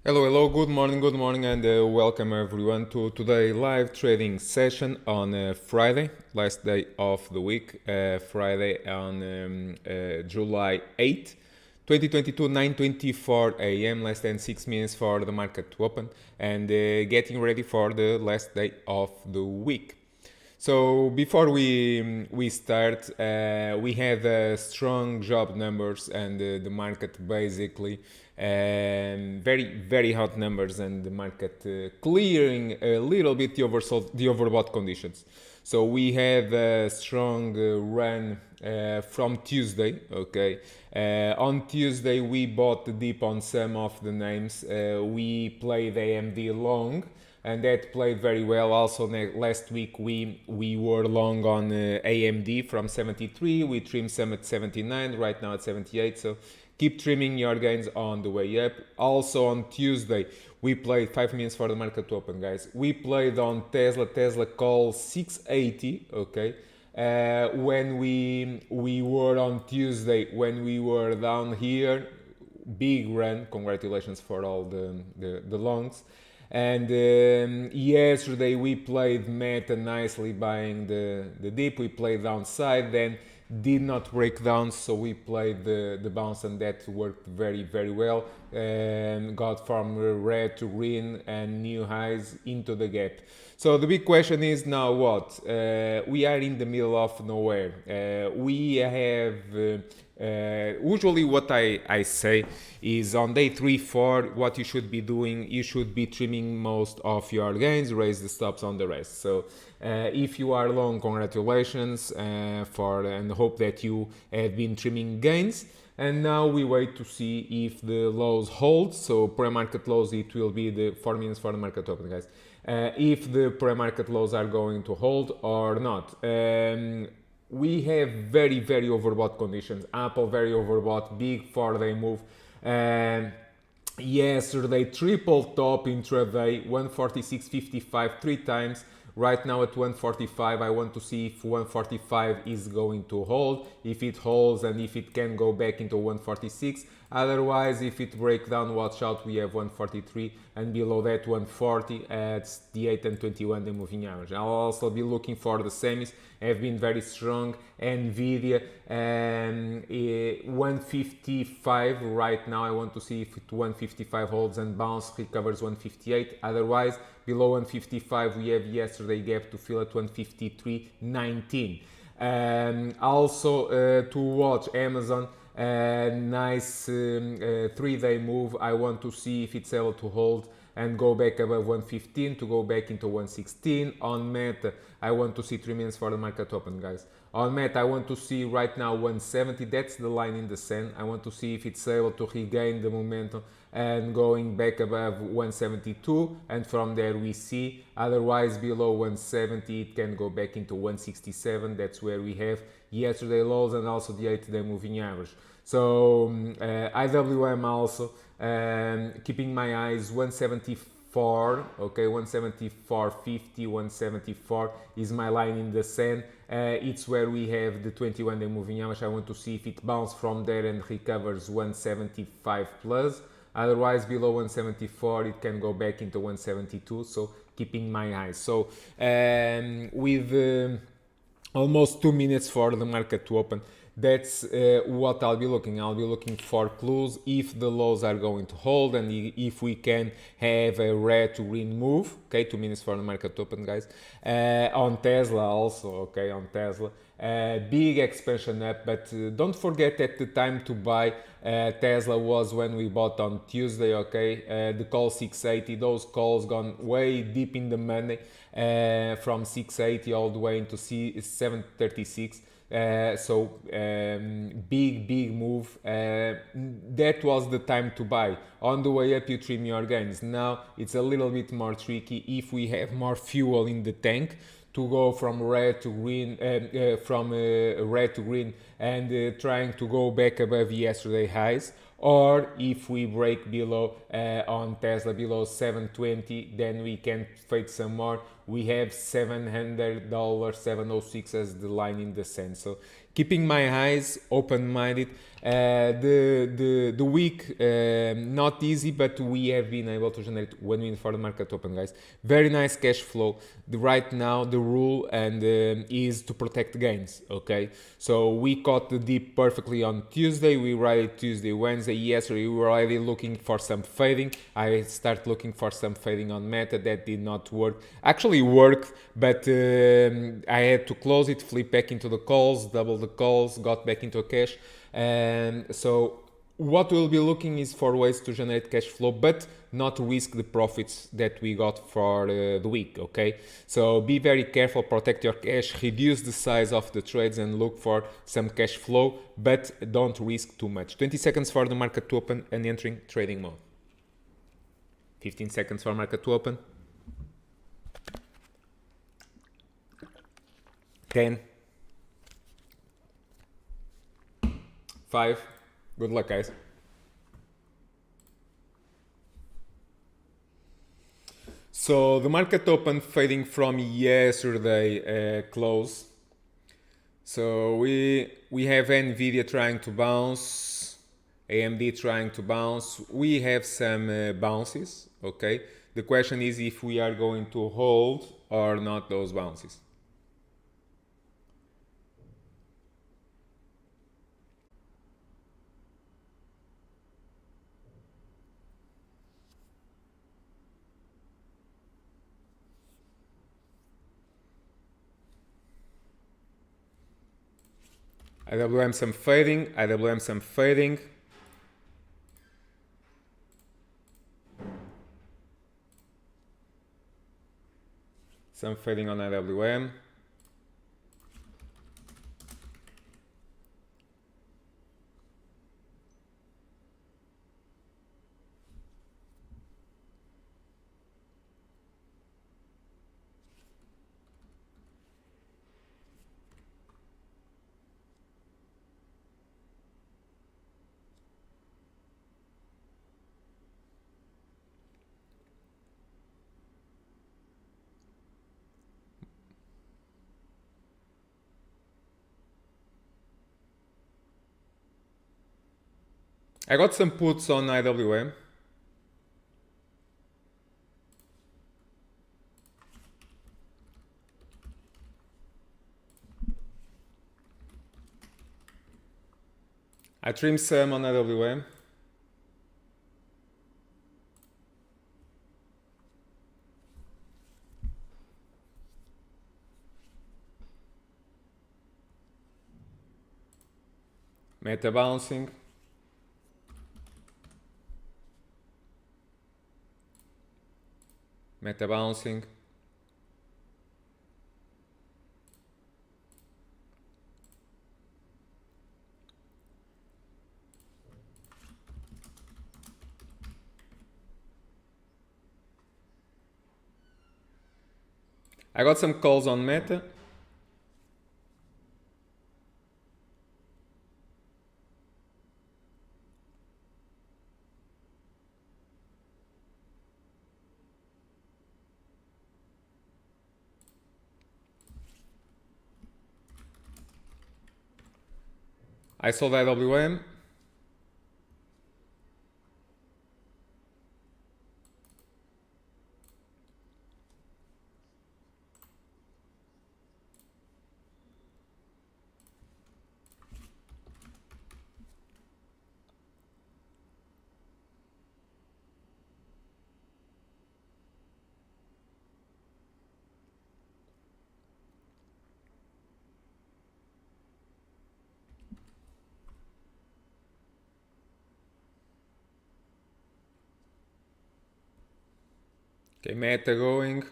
Hello, good morning, and welcome everyone to today's live trading session on Friday, last day of the week, Friday on July 8th, 2022, 9:24 a.m., less than 6 minutes for the market to open, and getting ready for the last day of the week. So before we start, we had strong job numbers and the market basically very hot numbers, and the market clearing a little bit the overbought conditions. So we had a strong run from Tuesday. Okay, on Tuesday we bought the dip on some of the names. We played AMD long, and that played very well. Also, last week we were long on AMD from 73. We trimmed some at 79. Right now at 78. So keep trimming your gains on the way up. Also on Tuesday we played 5 minutes for the market to open, guys. We played on Tesla call 680. Okay. When we were on Tuesday, when we were down here, big run. Congratulations for all the longs. And yesterday we played meta nicely, buying the dip. We played downside, then did not break down, so we played the bounce, and that worked very well. Got from red to green and new highs into the gap. So the big question is now what? We are in the middle of nowhere. We have usually what I say is on day 3-4 what you should be doing, you should be trimming most of your gains, raise the stops on the rest. So if you are long, congratulations and hope that you have been trimming gains. And now we wait to see if the lows hold. So pre-market lows, it will be the 4 minutes for the market open, guys. If the pre-market lows are going to hold or not. We have very overbought conditions. Apple very overbought, big 4-day move. Yesterday triple top intraday, 146.55 3 times. Right now at 145, I want to see if 145 is going to hold, if it holds, and if it can go back into 146. Otherwise, if it breaks down, watch out, we have 143, and below that 140 at the 8 and 21 day moving average. I'll also be looking for the semis, have been very strong. Nvidia 155 right now. I want to see if 155 holds and bounce, recovers 158. Otherwise, below 155 we have yesterday gap to fill at 153.19. Also to watch Amazon. Nice 3-day move. I want to see if it's able to hold and go back above 115 to go back into 116. On Meta, I want to see 3 minutes for the market open, guys. On Meta, I want to see right now 170. That's the line in the sand. I want to see if it's able to regain the momentum and going back above 172, and from there we see. Otherwise, below 170 it can go back into 167. That's where we have yesterday lows and also the 8-day moving average. So IWM also keeping my eyes 174. Okay, 174.50, 174 is my line in the sand. It's where we have the 21-day moving average. I want to see if it bounces from there and recovers 175 plus. Otherwise, below 174 it can go back into 172. So keeping my eyes. So with almost 2 minutes for the market to open, that's what I'll be looking. I'll be looking for clues if the lows are going to hold, and if we can have a red to green move. Okay, 2 minutes for the market to open, guys. On Tesla also, okay, on Tesla. Big expansion up, but don't forget that the time to buy Tesla was when we bought on Tuesday. Okay, the call 680, those calls gone way deep in the money, from 680 all the way into 736. Big move. That was the time to buy. On the way up you trim your gains. Now it's a little bit more tricky if we have more fuel in the tank to go from red to green, and trying to go back above yesterday highs, or if we break below on Tesla below 720, then we can fade some more we have $700, 706 as the line in the sand. So keeping my eyes open-minded. The week not easy, but we have been able to generate 1 win for the market open, guys. Very nice cash flow. Right now the rule and is to protect gains. Okay, so we caught the dip perfectly on Tuesday. We ride Tuesday, Wednesday. Yesterday we were already looking for some fading. I start looking for some fading on Meta. That did not work. Actually worked, but I had to close it, flip back into the calls, double the calls, got back into a cash. And so what we'll be looking is for ways to generate cash flow, but not risk the profits that we got for the week. Okay, so be very careful, protect your cash, reduce the size of the trades and look for some cash flow, but don't risk too much. 20 seconds for the market to open and entering trading mode. 15 seconds for market to open. 10, 5, good luck, guys. So the market opened fading from yesterday close. So we have Nvidia trying to bounce, AMD trying to bounce. We have some bounces. Okay, the question is if we are going to hold or not those bounces. IWM some fading, IWM some fading. Some fading on IWM. I got some puts on IWM. I trimmed some on IWM. Meta bouncing. Meta bouncing. I got some calls on Meta. I sold IWM. Okay, Meta going.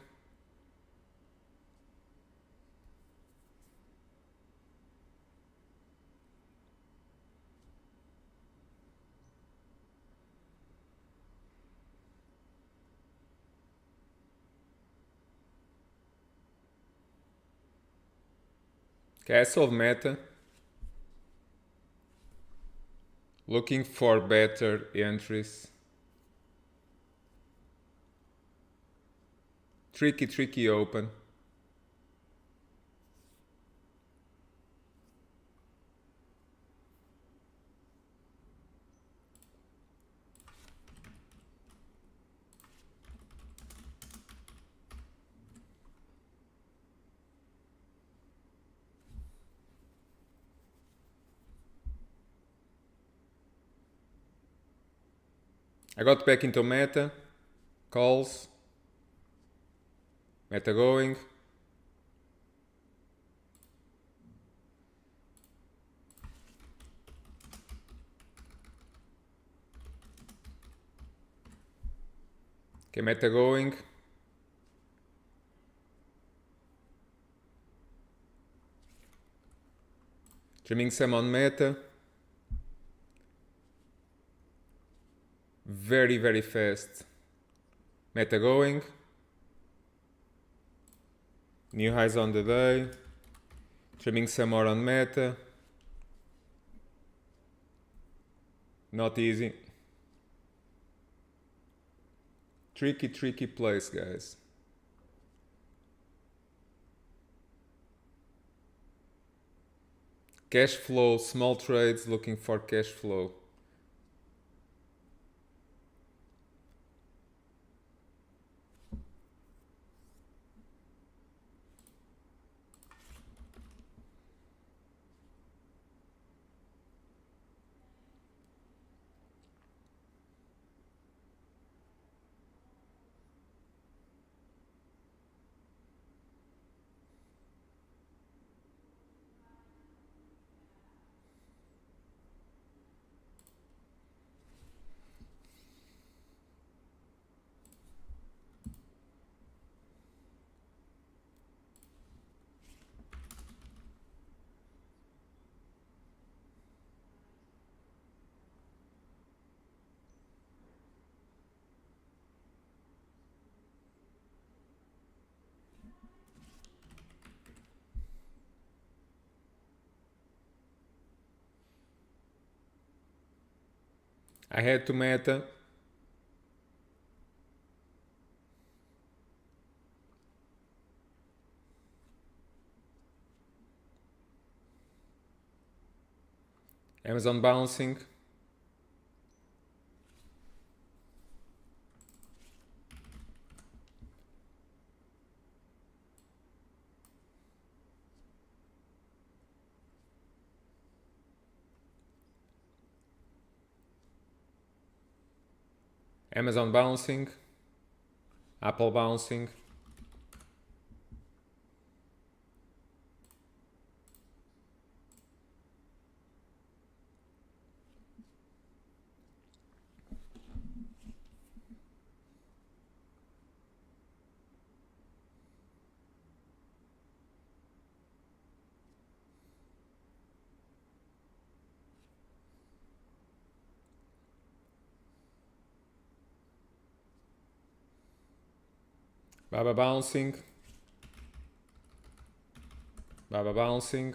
Okay, I sold Meta. Looking for better entries. Tricky open. I got back into meta, calls, meta going. Okay, meta going. Trimming some on meta. Very fast. Meta going. New highs on the day. Trimming some more on meta. Not easy. Tricky place, guys. Cash flow, small trades, looking for cash flow. I had to meta. Amazon bouncing. Amazon bouncing. Apple bouncing. Baba bouncing. Baba bouncing.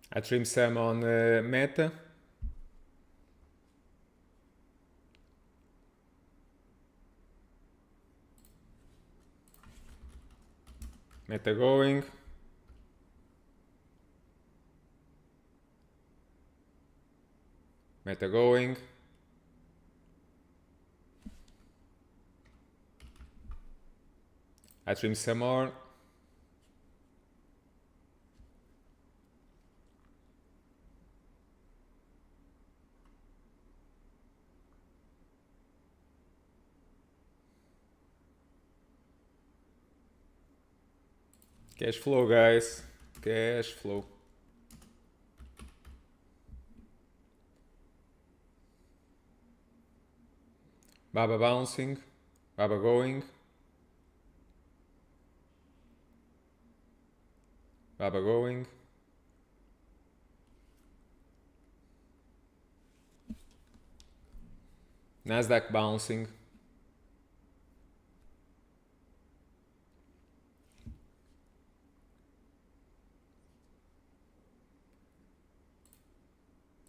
I trim some on meta. Meta going. Meta going. I trim some more. Cash flow, guys. Cash flow. Baba bouncing. Baba going. Baba going. Nasdaq bouncing.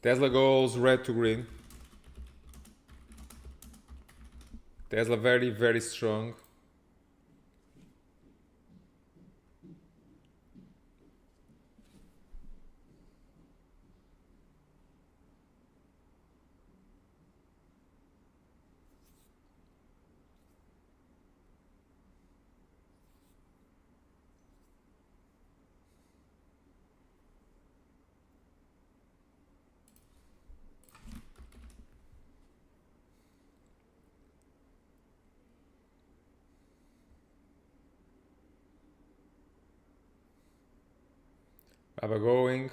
Tesla goes red to green. Tesla very, very strong. Baba going.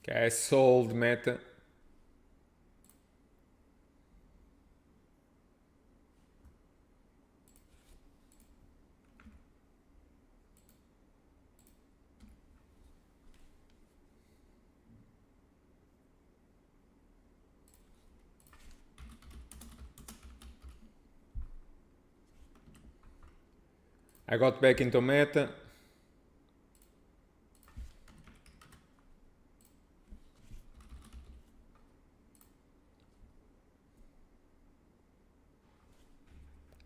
Okay, I sold Meta. I got back into Meta.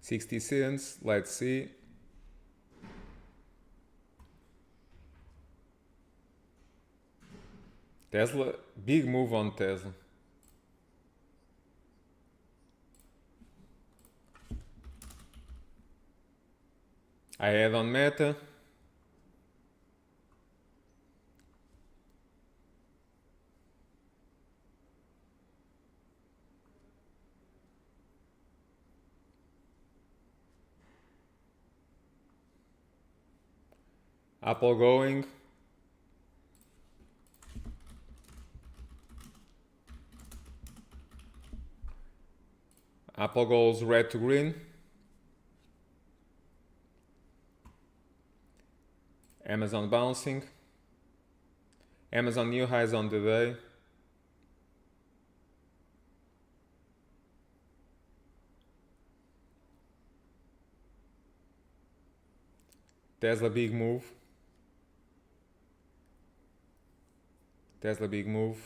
$0.60, let's see. Tesla, big move on Tesla. I had on Meta. Apple going. Apple goes red to green. Amazon bouncing. Amazon new highs on the day. Tesla big move. Tesla big move.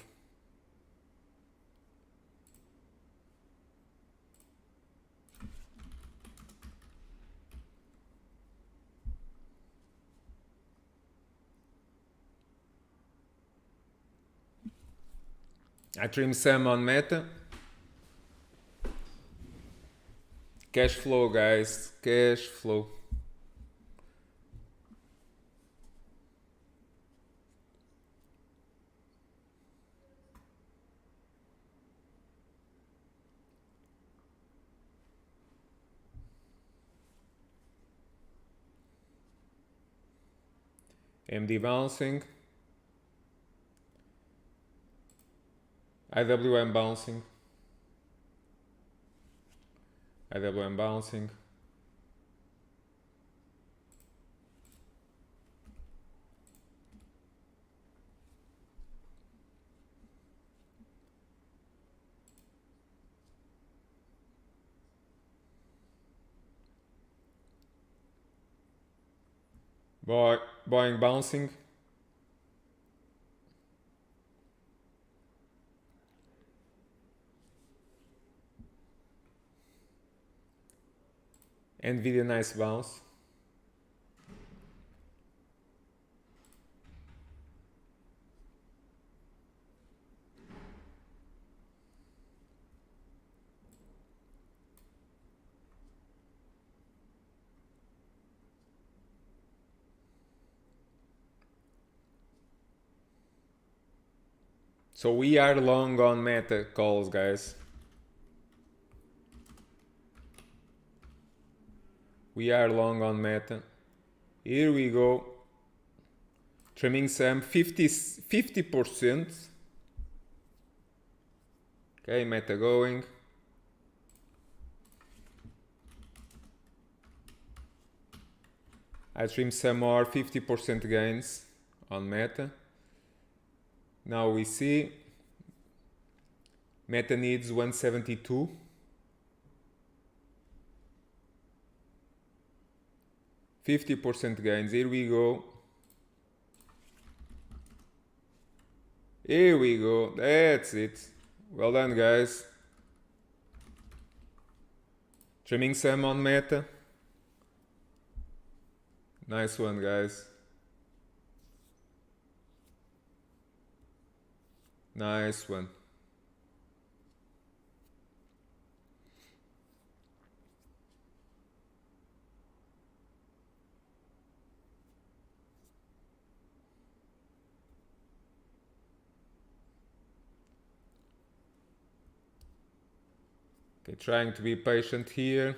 I trim some on Meta. Cash flow, guys. Cash flow. MD bouncing. IWM bouncing. IWM bouncing. Boeing bouncing. Nvidia nice bounce. So we are long on Meta calls, guys. We are long on Meta. Here we go. Trimming some 50%. Okay, Meta going. I trim some more 50% gains on Meta. Now we see Meta needs 172. %50 gains. Here we go. Here we go. That's it. Well done, guys. Trimming some on Meta. Nice one, guys. Nice one. Okay, trying to be patient here.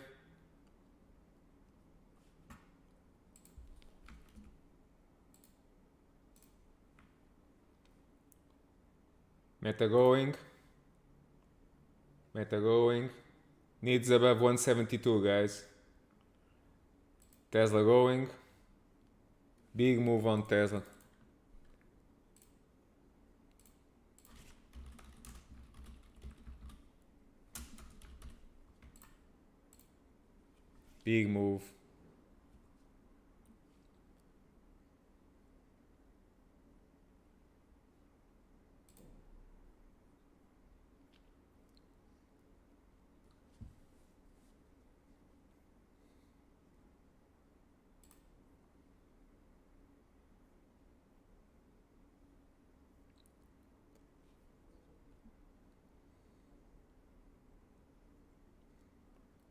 Meta going. Meta going. Needs above 172, guys. Tesla going. Big move on Tesla. Big move.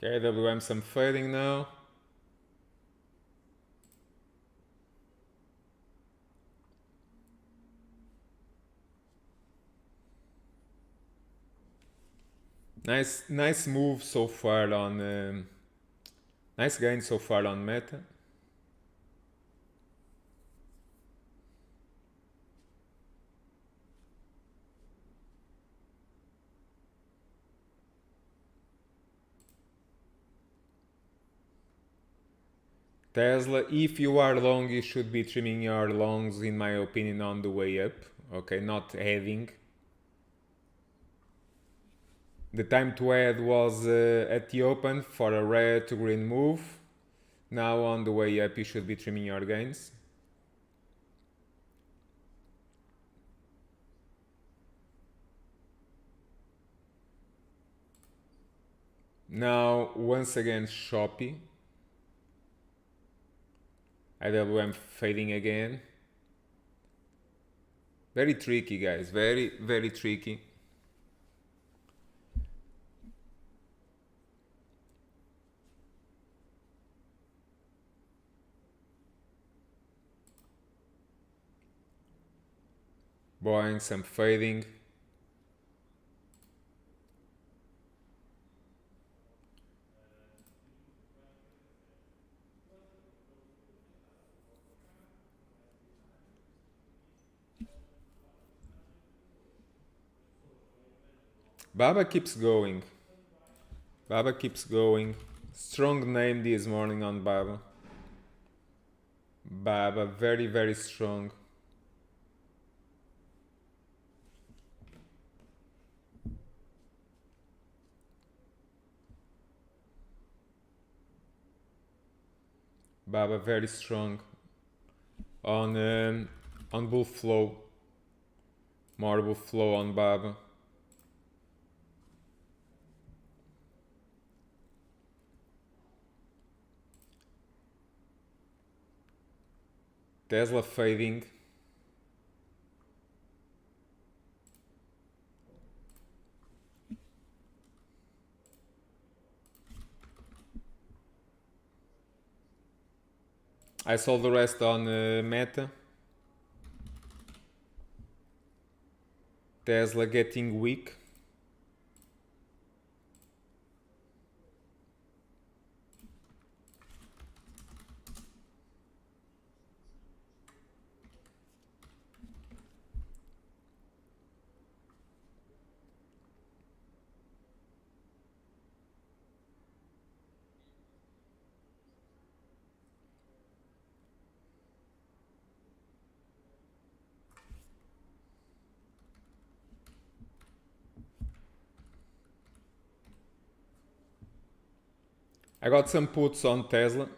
Okay, AWM some fading now. Nice move so far on. Nice gain so far on Meta. Tesla, if you are long, you should be trimming your longs, in my opinion, on the way up. Okay, not heading. The time to add was at the open for a red to green move. Now on the way up, you should be trimming your gains. Now, once again, Shopee. IWM fading again. Very tricky, guys. Very, very tricky. Buying some fading. Baba keeps going. Baba keeps going. Strong name this morning on Baba. Baba, very, very strong. Baba, very strong. On bull flow. More bull flow on Baba. Tesla fading. I sold the rest on Meta. Tesla getting weak. I got some puts on Tesla.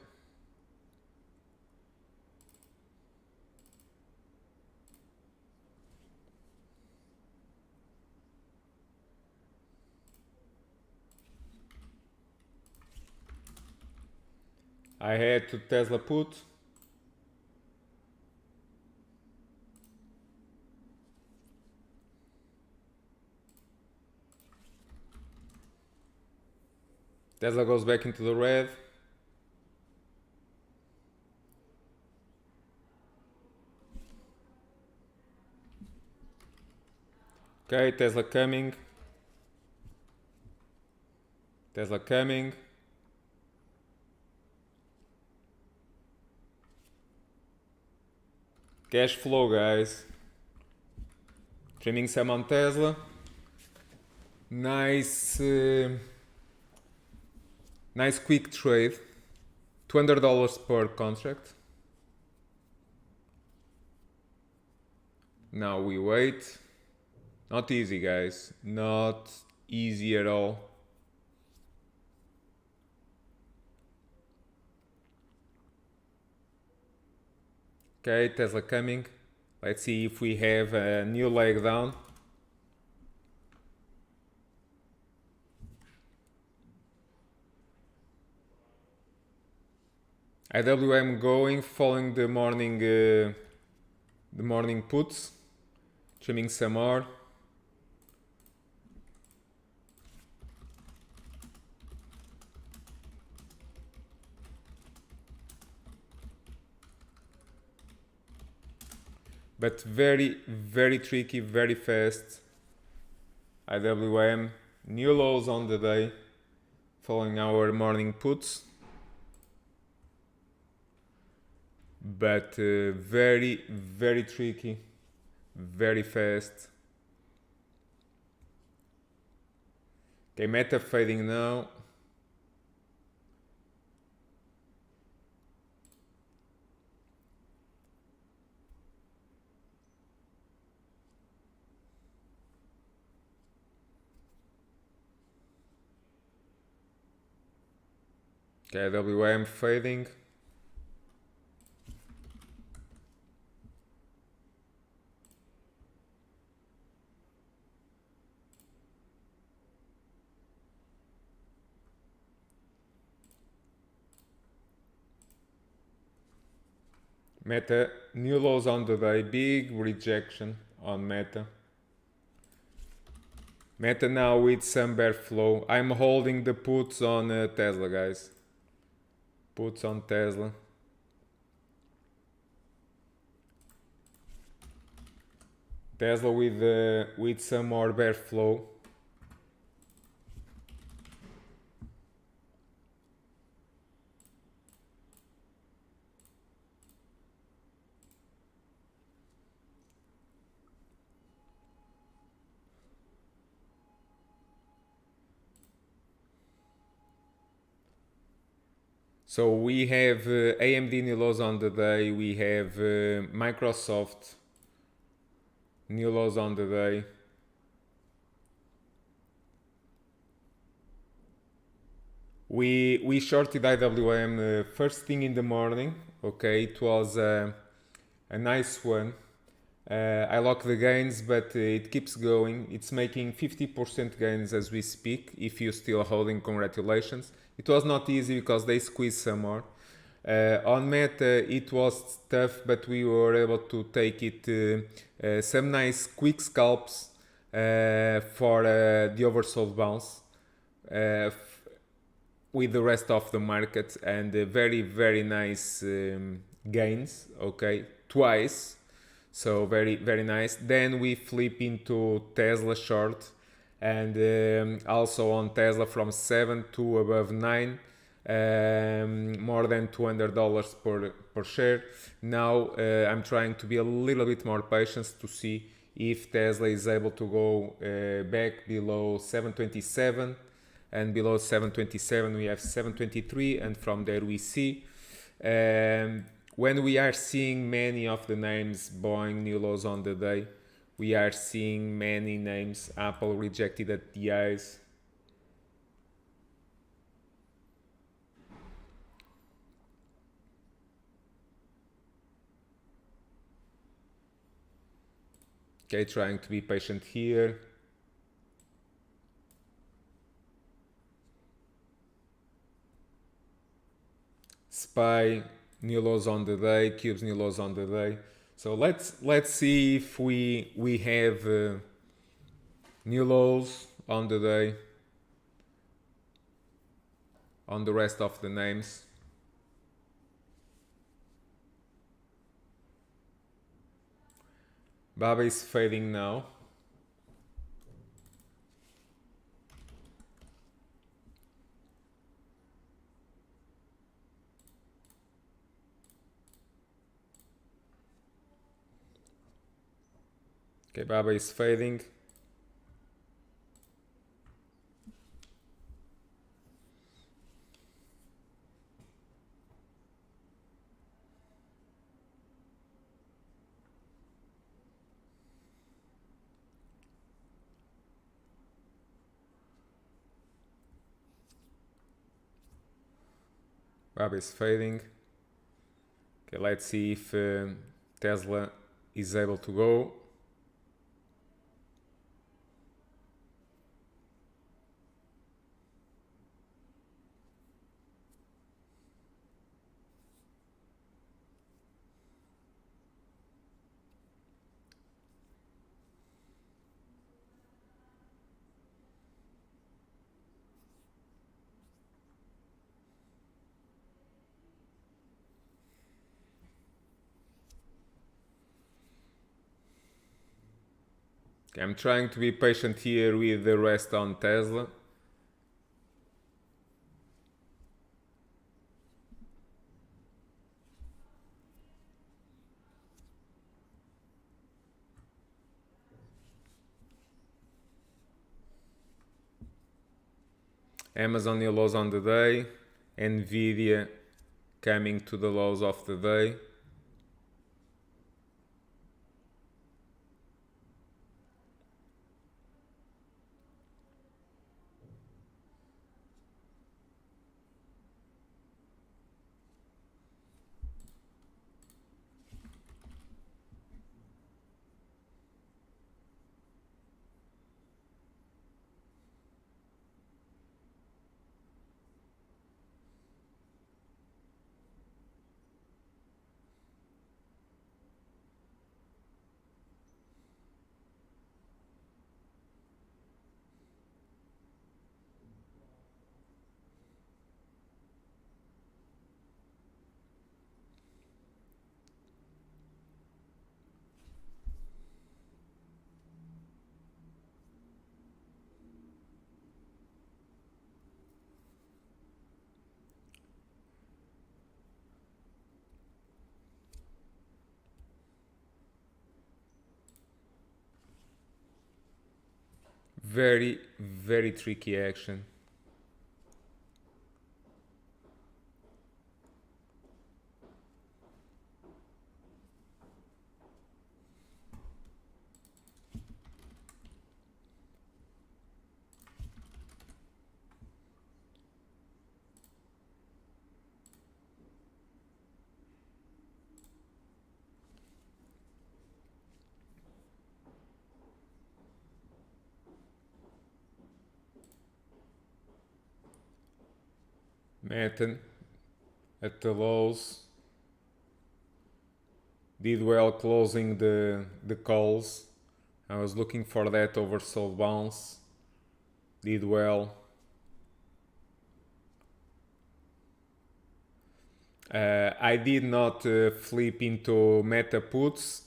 I had to Tesla put. Tesla goes back into the red. Okay, Tesla coming. Tesla coming. Cash flow, guys. Trimming some on Tesla. Nice quick trade. $200 per contract. Now we wait. Not easy, guys. Not easy at all. Okay, Tesla coming. Let's see if we have a new leg down. IWM going, following the morning puts, trimming some more. But very, very tricky, very fast. IWM, new lows on the day, following our morning puts. But very, very tricky, very fast. Okay, Meta fading now. Okay, WM fading. Meta, new lows on the day, big rejection on Meta. Meta now with some bear flow. I'm holding the puts on Tesla, guys. Puts on Tesla. Tesla with some more bear flow. So we have AMD new lows on the day. We have Microsoft new lows on the day. We shorted IWM first thing in the morning. Okay, it was a nice one. I lock the gains, but it keeps going. It's making 50% gains as we speak. If you're still holding, congratulations. It was not easy because they squeezed some more. On Meta, it was tough, but we were able to take it some nice quick scalps for the oversold bounce with the rest of the market, and very, very nice gains. Okay, twice. So very nice. Then we flip into Tesla short, and also on Tesla from 7 to above 9, more than $200 per share. Now I'm trying to be a little bit more patient to see if Tesla is able to go back below 727, and below 727 we have 723, and from there we see when we are seeing many of the names buying new lows on the day, we are seeing many names Apple rejected at the highs. Okay, trying to be patient here. SPY new lows on the day, Cubes new lows on the day. So let's see if we have new lows on the day on the rest of the names. Baba is fading now. Okay, Baba is fading. Baba is fading. Okay, let's see if Tesla is able to go. Okay, I'm trying to be patient here with the rest on Tesla. Amazon new lows on the day. Nvidia coming to the lows of the day. Very tricky action. Metten at the lows. Did well closing the calls. I was looking for that oversold bounce. Did well. I did not flip into meta puts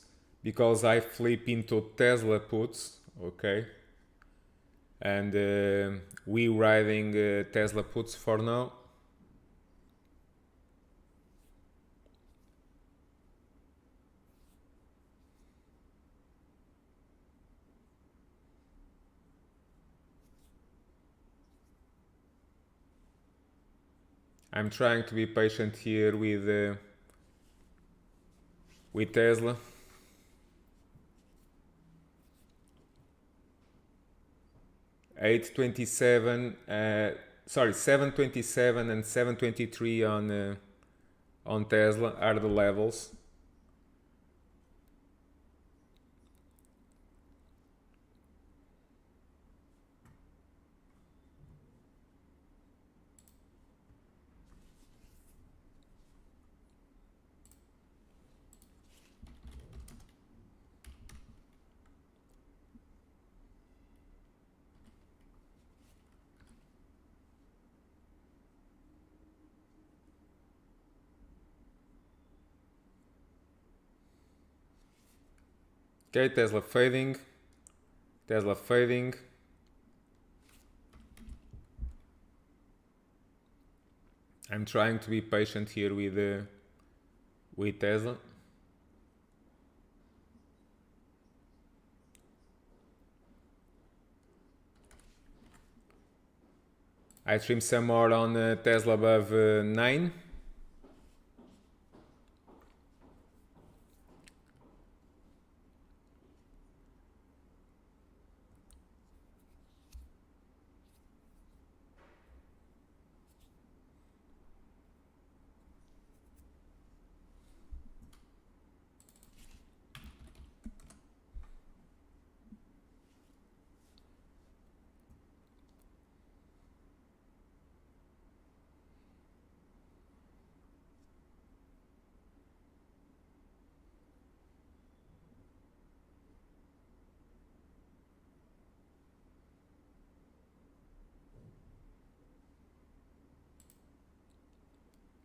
because I flip into Tesla puts, okay, and we riding Tesla puts for now. I'm trying to be patient here with Tesla. Sorry, 727 and 723 on Tesla are the levels. Okay, Tesla fading. Tesla fading. I'm trying to be patient here with Tesla. I trim some more on Tesla above 9.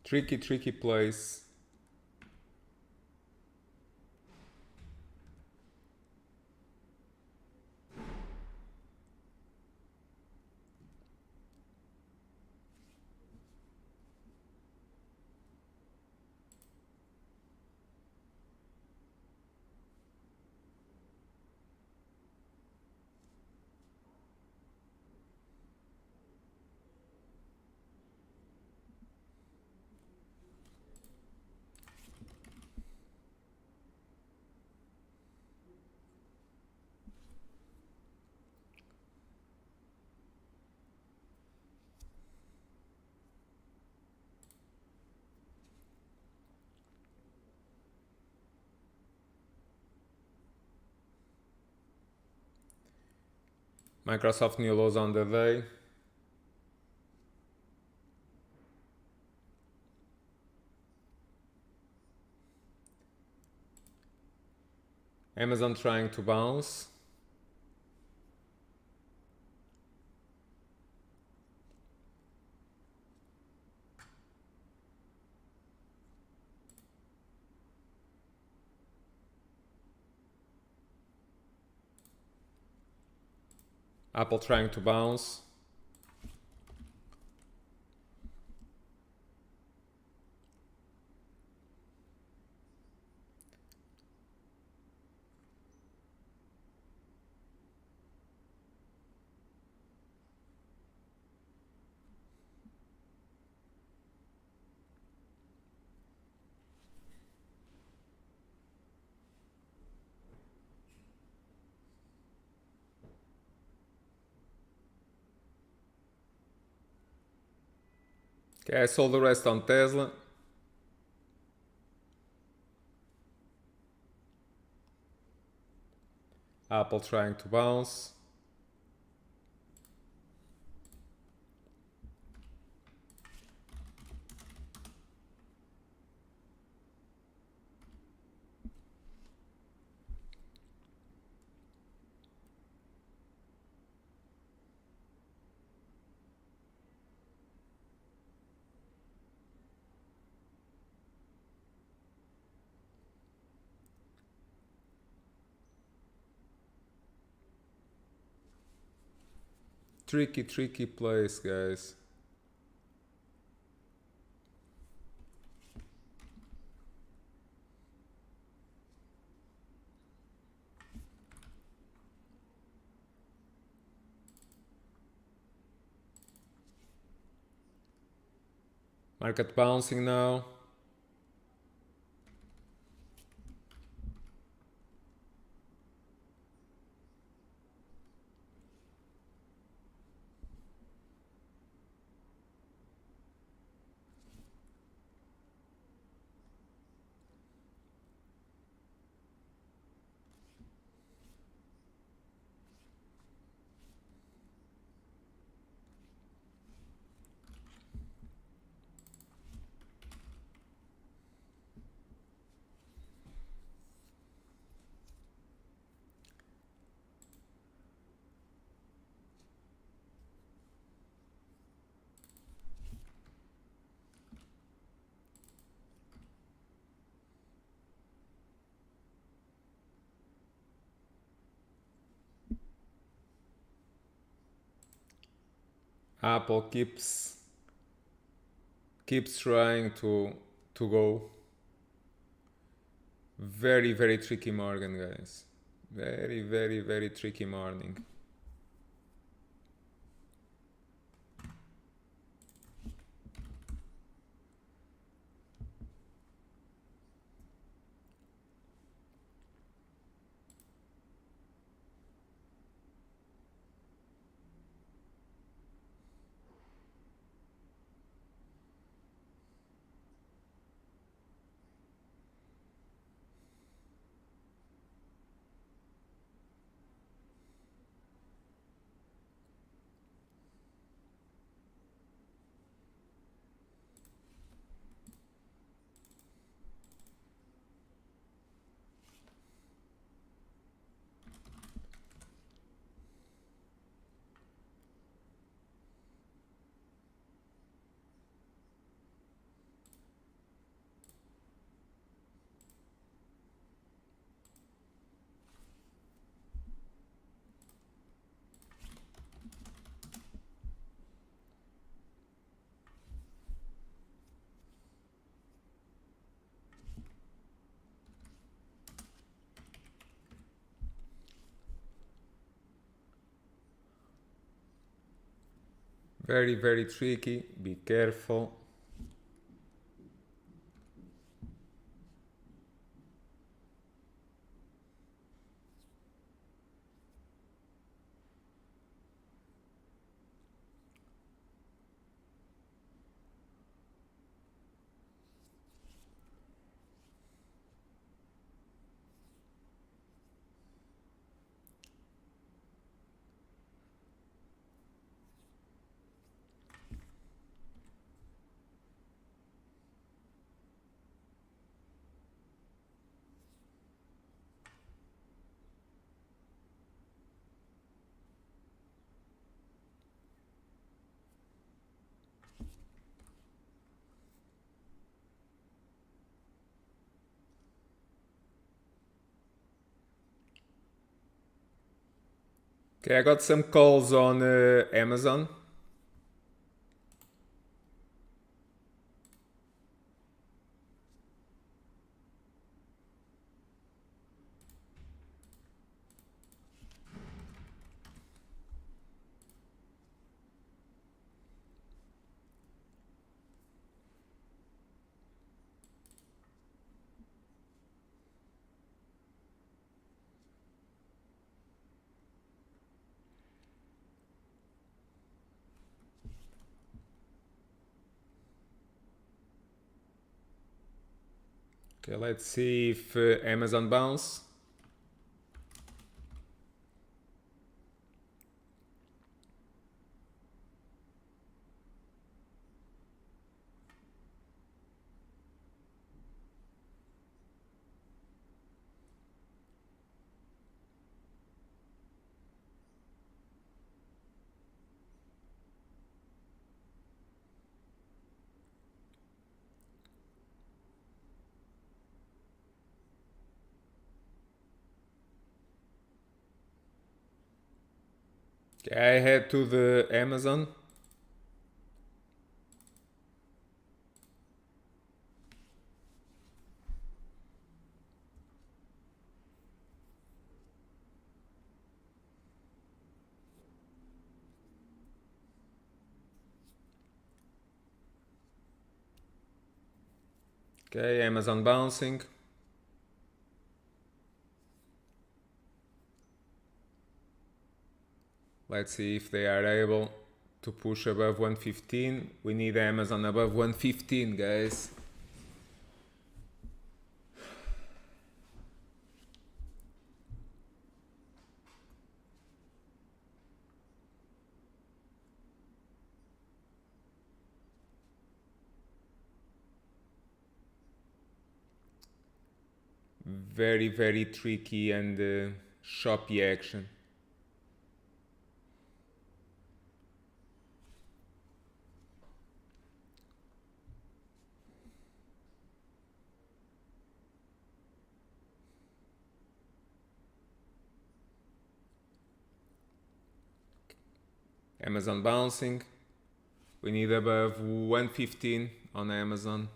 Tricky place. Microsoft new lows on the day. Amazon trying to bounce. Apple trying to bounce. Okay, I sold the rest on Tesla. Apple trying to bounce. tricky place, guys. Market bouncing now. Apple keeps trying to go. Very tricky morning, guys. Very tricky morning. Very tricky. Be careful. Okay, I got some calls on Amazon. Okay, let's see if Amazon bounce. Okay, I head to the Amazon. Okay, Amazon bouncing. Let's see if they are able to push above 115. We need Amazon above 115, guys. Very, very tricky and choppy action. Amazon bouncing. We need above 115 on Amazon.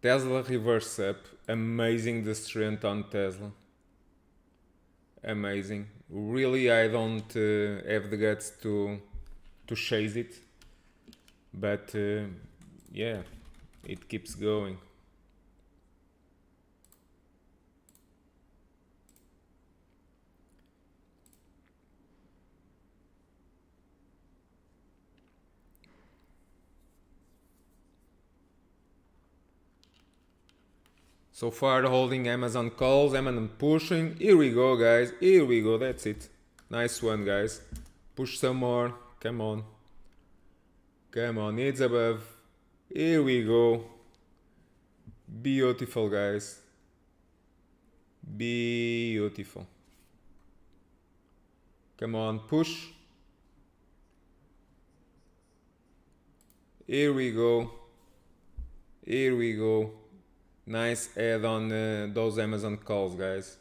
Tesla reverse up. Amazing the strength on Tesla. Amazing. Really, I don't have the guts to chase it, but yeah, it keeps going. So far holding Amazon calls, Amazon pushing. Here we go, guys. Here we go. That's it. Nice one, guys. Push some more. Come on. Come on. It's above. Here we go. Beautiful, guys. Beautiful. Come on. Push. Here we go. Here we go. Nice add on those Amazon calls, guys.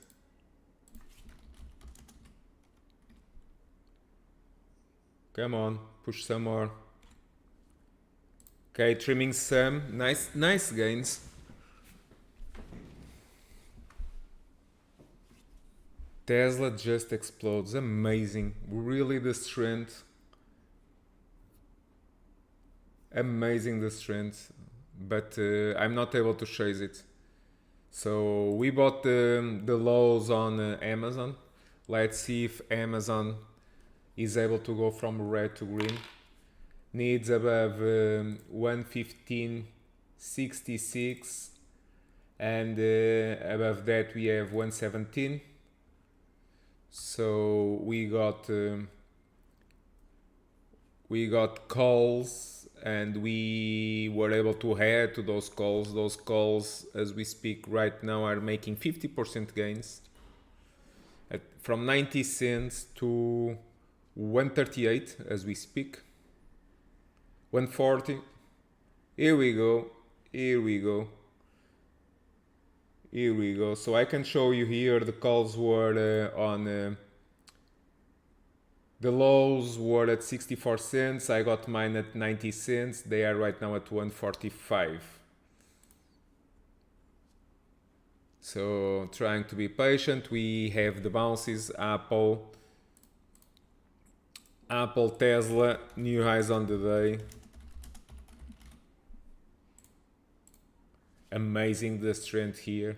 Come on, push some more. Okay, trimming some. Nice gains. Tesla just explodes. Amazing. Really the strength. Amazing the strength. But I'm not able to chase it. So we bought the lows on Amazon. Let's see if Amazon is able to go from red to green. Needs above 115.66, and above that we have 117. So we got calls, and we were able to head to those calls. Those calls, as we speak right now, are making 50% gains from 90 cents to 138 as we speak. 140. Here we go. Here we go. Here we go. So I can show you here the calls were on the lows were at 64 cents. I got mine at 90 cents. They are right now at 145. So trying to be patient. We have the bounces. Apple, Tesla, new highs on the day. Amazing the strength here.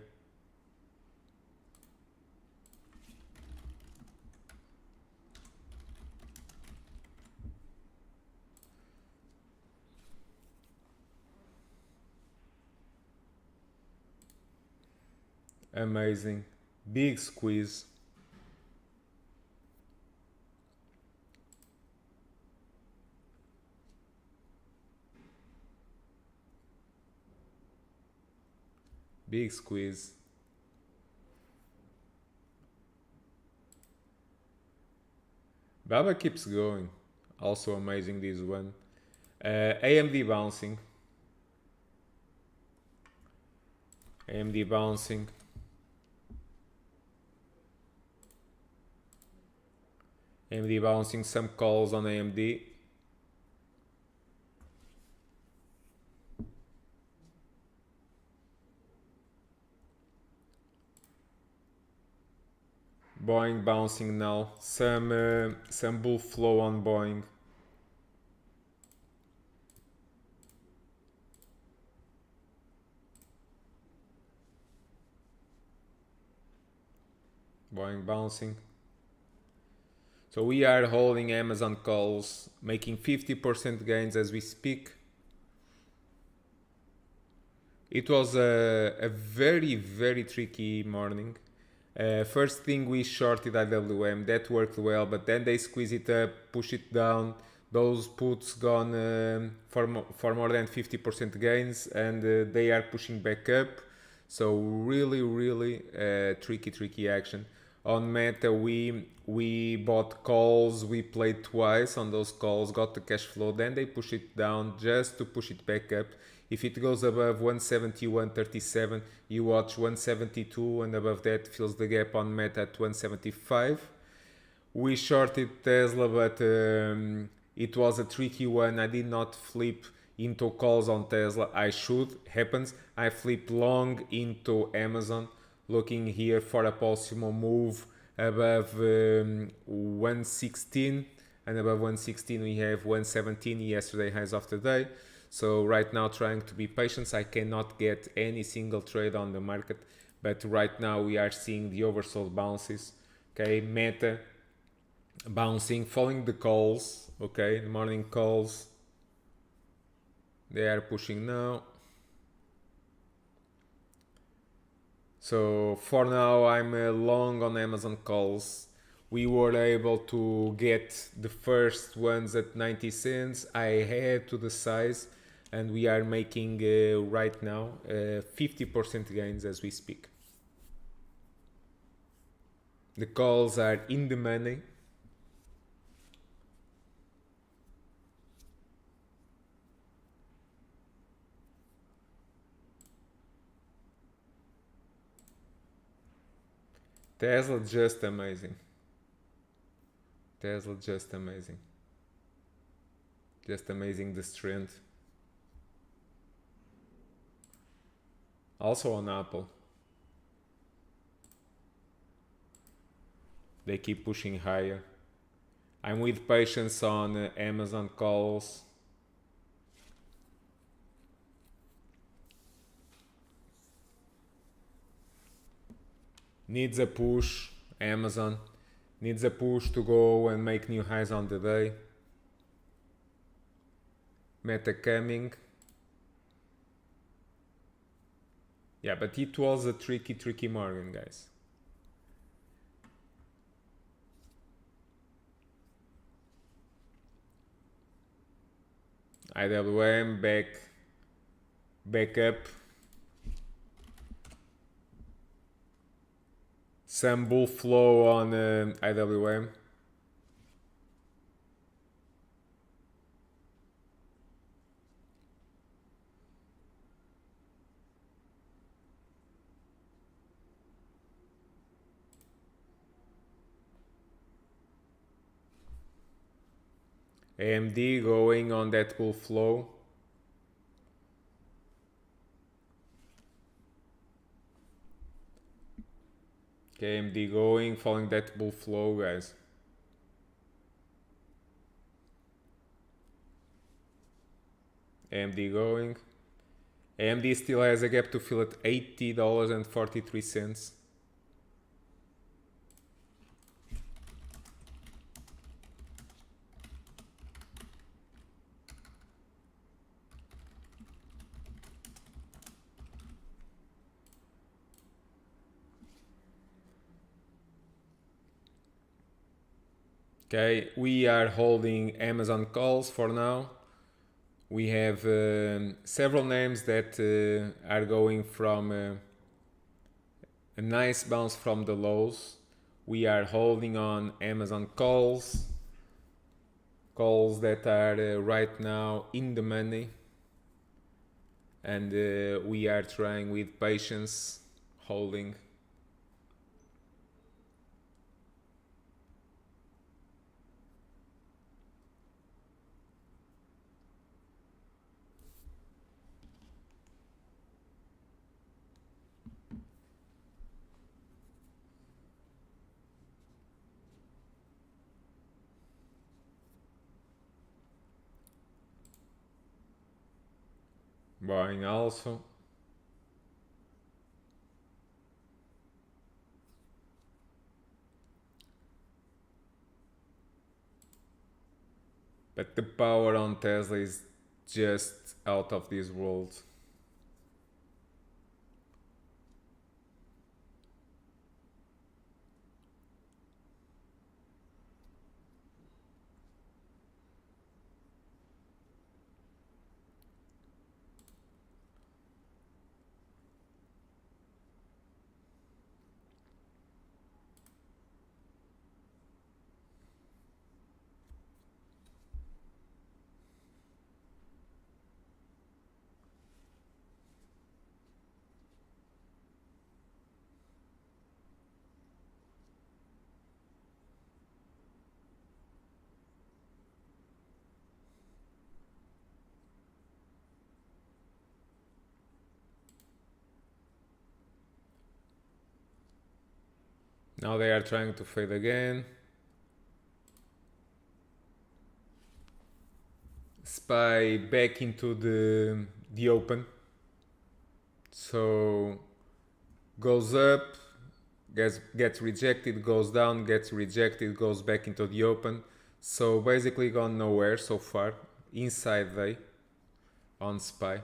Amazing. Big squeeze. Big squeeze. Baba keeps going. Also amazing this one. AMD bouncing. AMD bouncing. AMD bouncing some calls on AMD. Boeing bouncing now. Some bull flow on Boeing. Boeing bouncing. So we are holding Amazon calls, making 50% gains as we speak. It was a very, very tricky morning. First thing, we shorted IWM, that worked well, but then they squeeze it up, push it down. Those puts gone for more than 50% gains, and they are pushing back up. So really, really tricky action. On Meta, we bought calls, we played twice on those calls, got the cash flow, then they push it down just to push it back up. If it goes above 170, 137, you watch 172, and above that fills the gap on Meta at 175. We shorted Tesla, but it was a tricky one. I did not flip into calls on Tesla. I should. Happens. I flipped long into Amazon, looking here for a possible move above 116, and above 116 we have 117 yesterday highs of the day. So right now trying to be patient. I cannot get any single trade on the market, but right now we are seeing the oversold bounces. Okay, Meta bouncing, following the calls. Okay, the morning calls, they are pushing now. So for now I'm long on Amazon calls. We were able to get the first ones at 90 cents. I had to the size, and we are making right now 50% gains as we speak. The calls are in the money. Tesla just amazing. Tesla just amazing. Just amazing, the strength. Also on Apple. They keep pushing higher. I'm with patience on Amazon calls. Needs a push. Amazon needs a push to go and make new highs on the day. Meta coming. Yeah, but it was a tricky morning, guys. IWM back up. Some bull flow on IWM. AMD going on that bull flow. Okay, AMD going, following that bull flow, guys. AMD going. AMD still has a gap to fill at $80.43. Okay, we are holding Amazon calls for now. We have several names that are going from a nice bounce from the lows. We are holding on Amazon calls that are right now in the money, and we are trying with patience, holding. buying also. But the power on Tesla is just out of this world. Now they are trying to fade again. SPY back into the open. So goes up, gets rejected, goes down, gets rejected, goes back into the open. So basically gone nowhere so far. Inside day on SPY.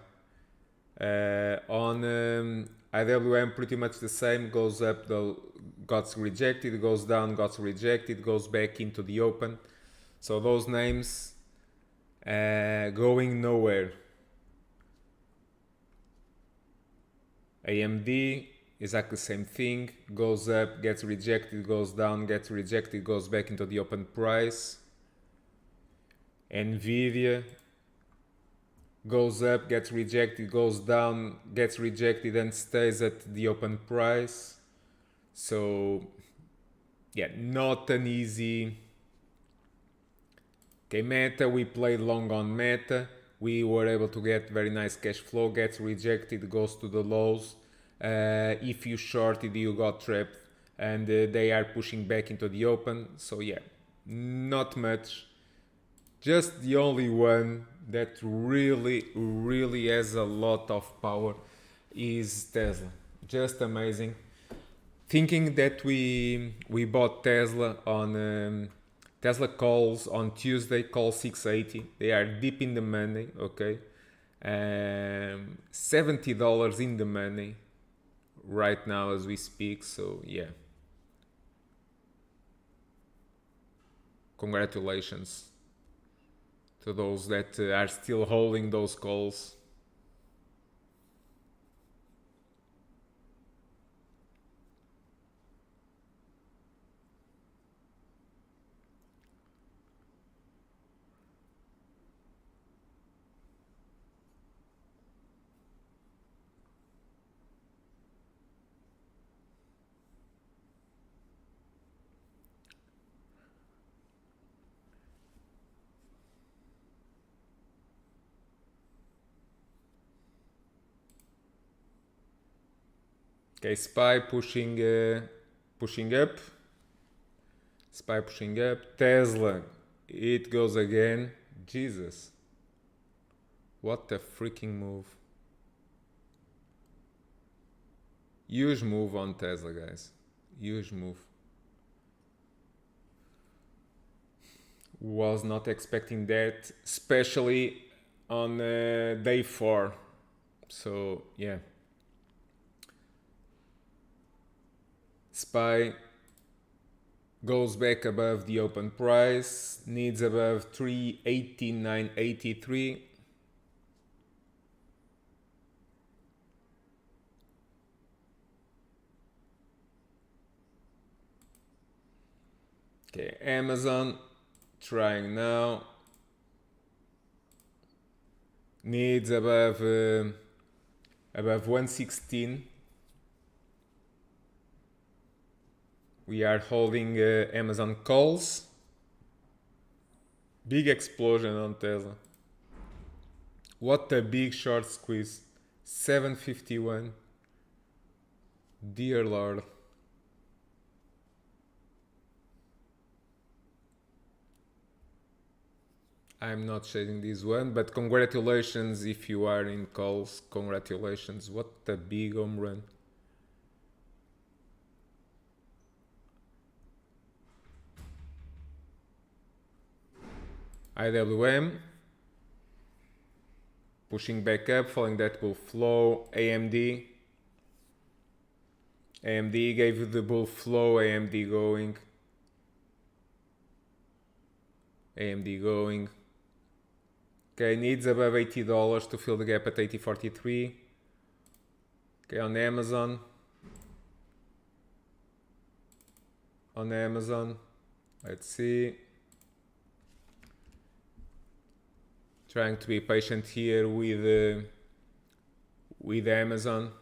On IWM pretty much the same, goes up, got rejected, goes down, got rejected, goes back into the open. So those names going nowhere. AMD, exactly the same thing, goes up, gets rejected, goes down, gets rejected, goes back into the open price. Nvidia goes up, gets rejected, goes down, gets rejected, and stays at the open price. So yeah, not an easy. Okay, Meta, we played long on Meta. We were able to get very nice cash flow, gets rejected, goes to the lows. If you shorted, you got trapped, and they are pushing back into the open. So yeah, not much. Just the only one that really has a lot of power is Tesla. Just amazing. Thinking that we bought Tesla on Tesla calls on Tuesday, call 680. They are deep in the money, okay? $70 in the money right now as we speak. So yeah, congratulations to those that are still holding those calls. Okay, SPY pushing up. SPY pushing up. Tesla, it goes again. Jesus. What a freaking move. Huge move on Tesla, guys. Huge move. Was not expecting that, especially on day 4. So, yeah. SPY goes back above the open price, needs above 389.83. Okay, Amazon trying now, needs above 116. We are holding Amazon calls. Big explosion on Tesla. What a big short squeeze. 751. Dear Lord. I'm not shading this one, but congratulations if you are in calls. Congratulations. What a big home run. IWM pushing back up, following that bull flow. AMD gave you the bull flow. AMD going. Okay, needs above $80 to fill the gap at 80.43. Okay, on Amazon. Let's see. Trying to be patient here with Amazon.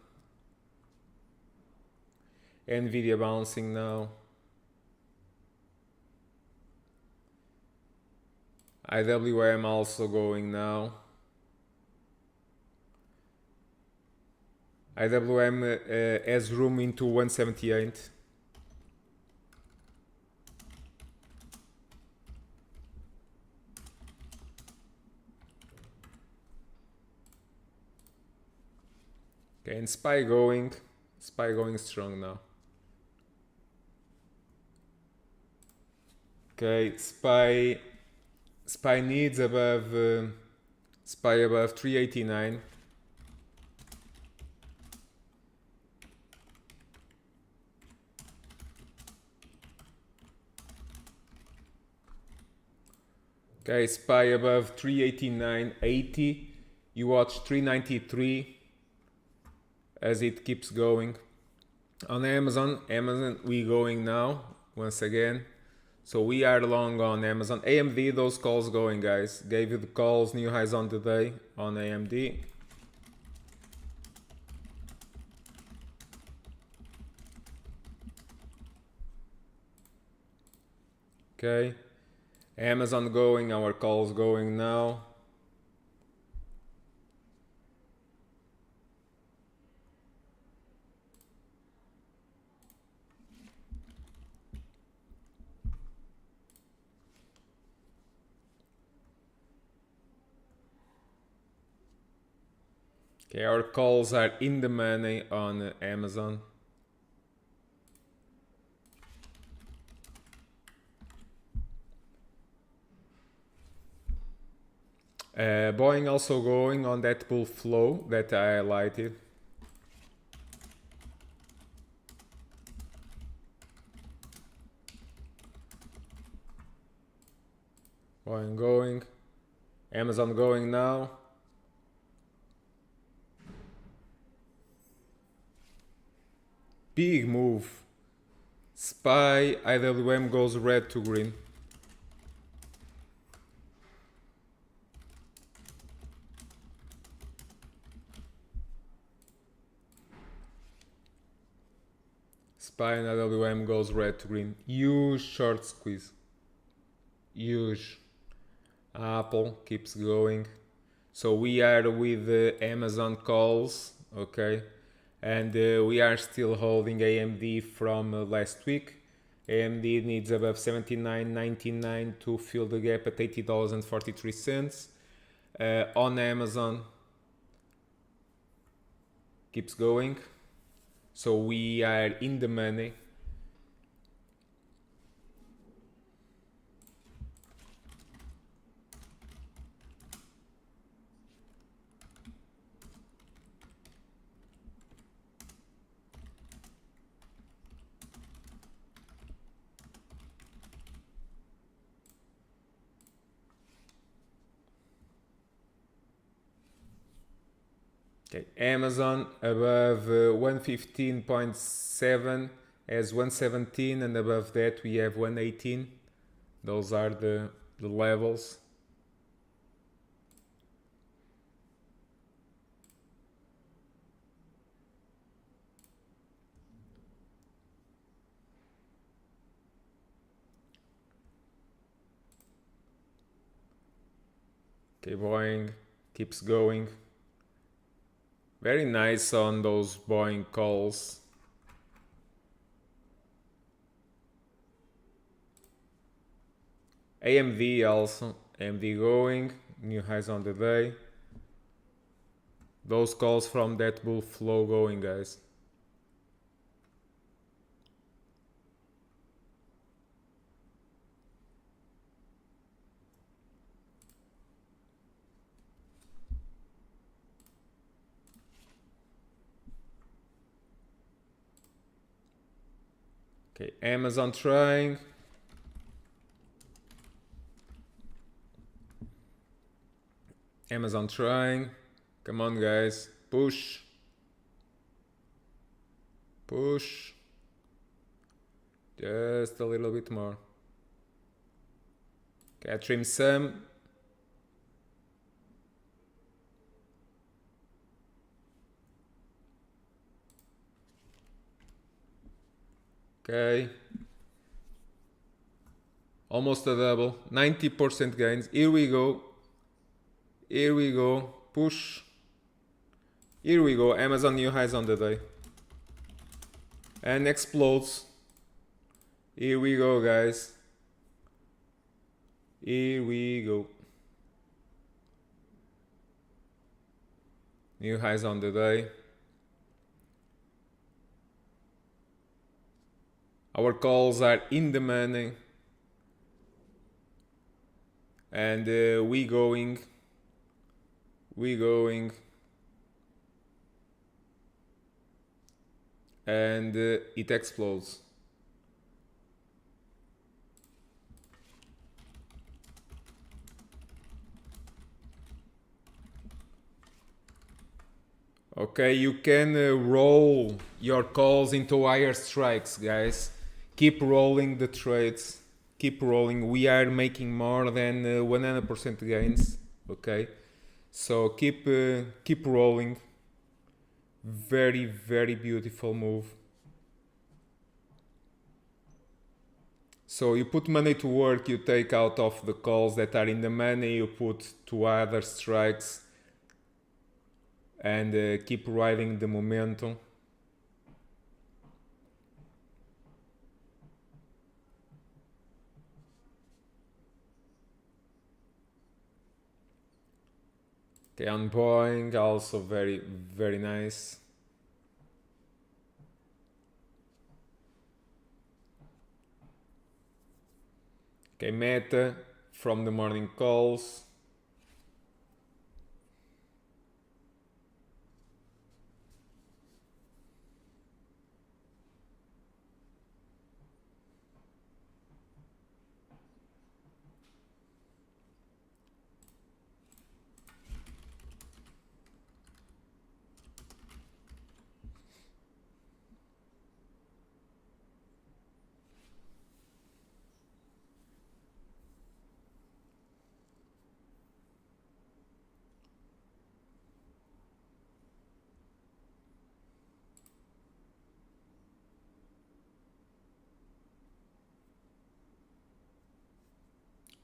Nvidia bouncing now. IWM also going now. IWM has room into 178. Okay, and SPY going strong now. Okay, SPY needs above 389. Okay, SPY above 389.80. You watch 393 as it keeps going. On Amazon we going now once again. So we are long on Amazon. AMD, those calls going, guys. Gave you the calls, new highs on the day on AMD. Okay. Amazon going, our calls going now. Okay, our calls are in the money on Amazon. Boeing also going on that bull flow that I highlighted. Boeing going. Amazon going now. Big move. SPY, IWM goes red to green. SPY and IWM goes red to green. Huge short squeeze. Huge. Apple keeps going. So we are with Amazon calls, okay? And we are still holding AMD from last week. AMD needs above 79.99 to fill the gap at $80.43. On Amazon, keeps going. So we are in the money. Okay, Amazon above 115.7 as 117, and above that we have 118. Those are the levels. Okay, Boeing keeps going. Very nice on those Boeing calls. AMD also. AMD going, new highs on the day. Those calls from that bull flow going, guys. Okay, Amazon trying. Amazon trying. Come on, guys. Push. Push. Just a little bit more. Okay, I trim some. Okay. Almost a double. 90% gains. Here we go. Here we go. Push. Here we go. Amazon new highs on the day. And explodes. Here we go, guys. Here we go. New highs on the day. Our calls are in the money. And we going. And it explodes. Okay, you can roll your calls into higher strikes, guys. Keep rolling the trades. Keep rolling. We are making more than 100% gains. Okay, so keep rolling. Very, very beautiful move. So you put money to work, you take out of the calls that are in the money, you put to other strikes, and keep riding the momentum. Okay, on Boeing, also very, very nice. Okay, Meta from the morning calls.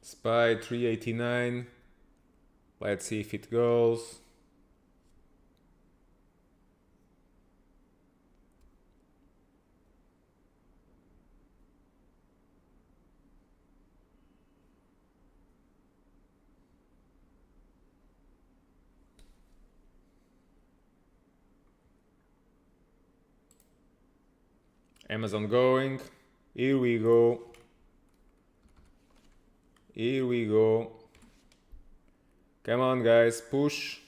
SPY 389. Let's see if it goes. Amazon going. Here we go. Here we go. Come on, guys, push.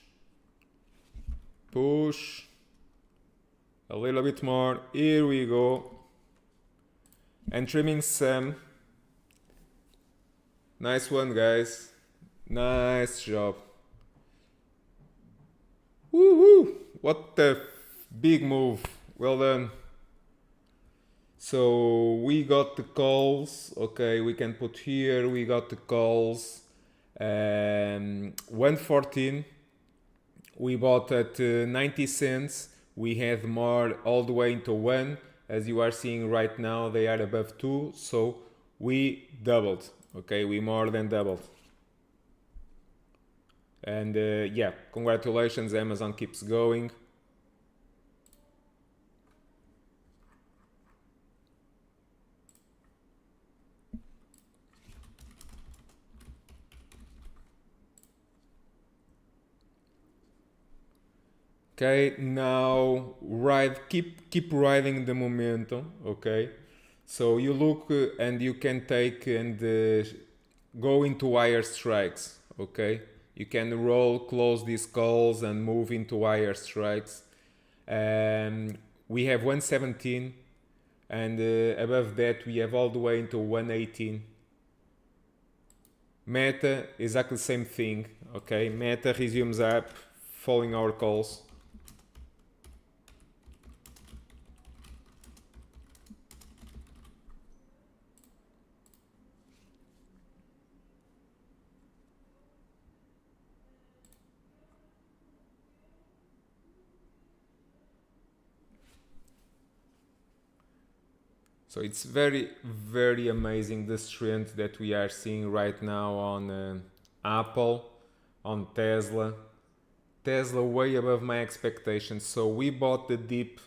Push. A little bit more. Here we go. And trimming some. Nice one, guys. Nice job. Woohoo! What a big move. Well done. So we got the calls. Okay, we can put here. We got the calls. 114. We bought at 90 cents. We had more all the way into 1. As you are seeing right now, they are above 2. So we doubled. Okay, we more than doubled. And yeah, congratulations. Amazon keeps going. Okay, now keep riding the momentum. Okay, so you look and you can take and go into higher strikes. Okay, you can roll, close these calls and move into higher strikes. We have 117, and above that we have all the way into 118. Meta, exactly the same thing. Okay, Meta resumes up, following our calls. So it's very amazing the strength that we are seeing right now on Apple, on Tesla. Tesla way above my expectations. So we bought the dip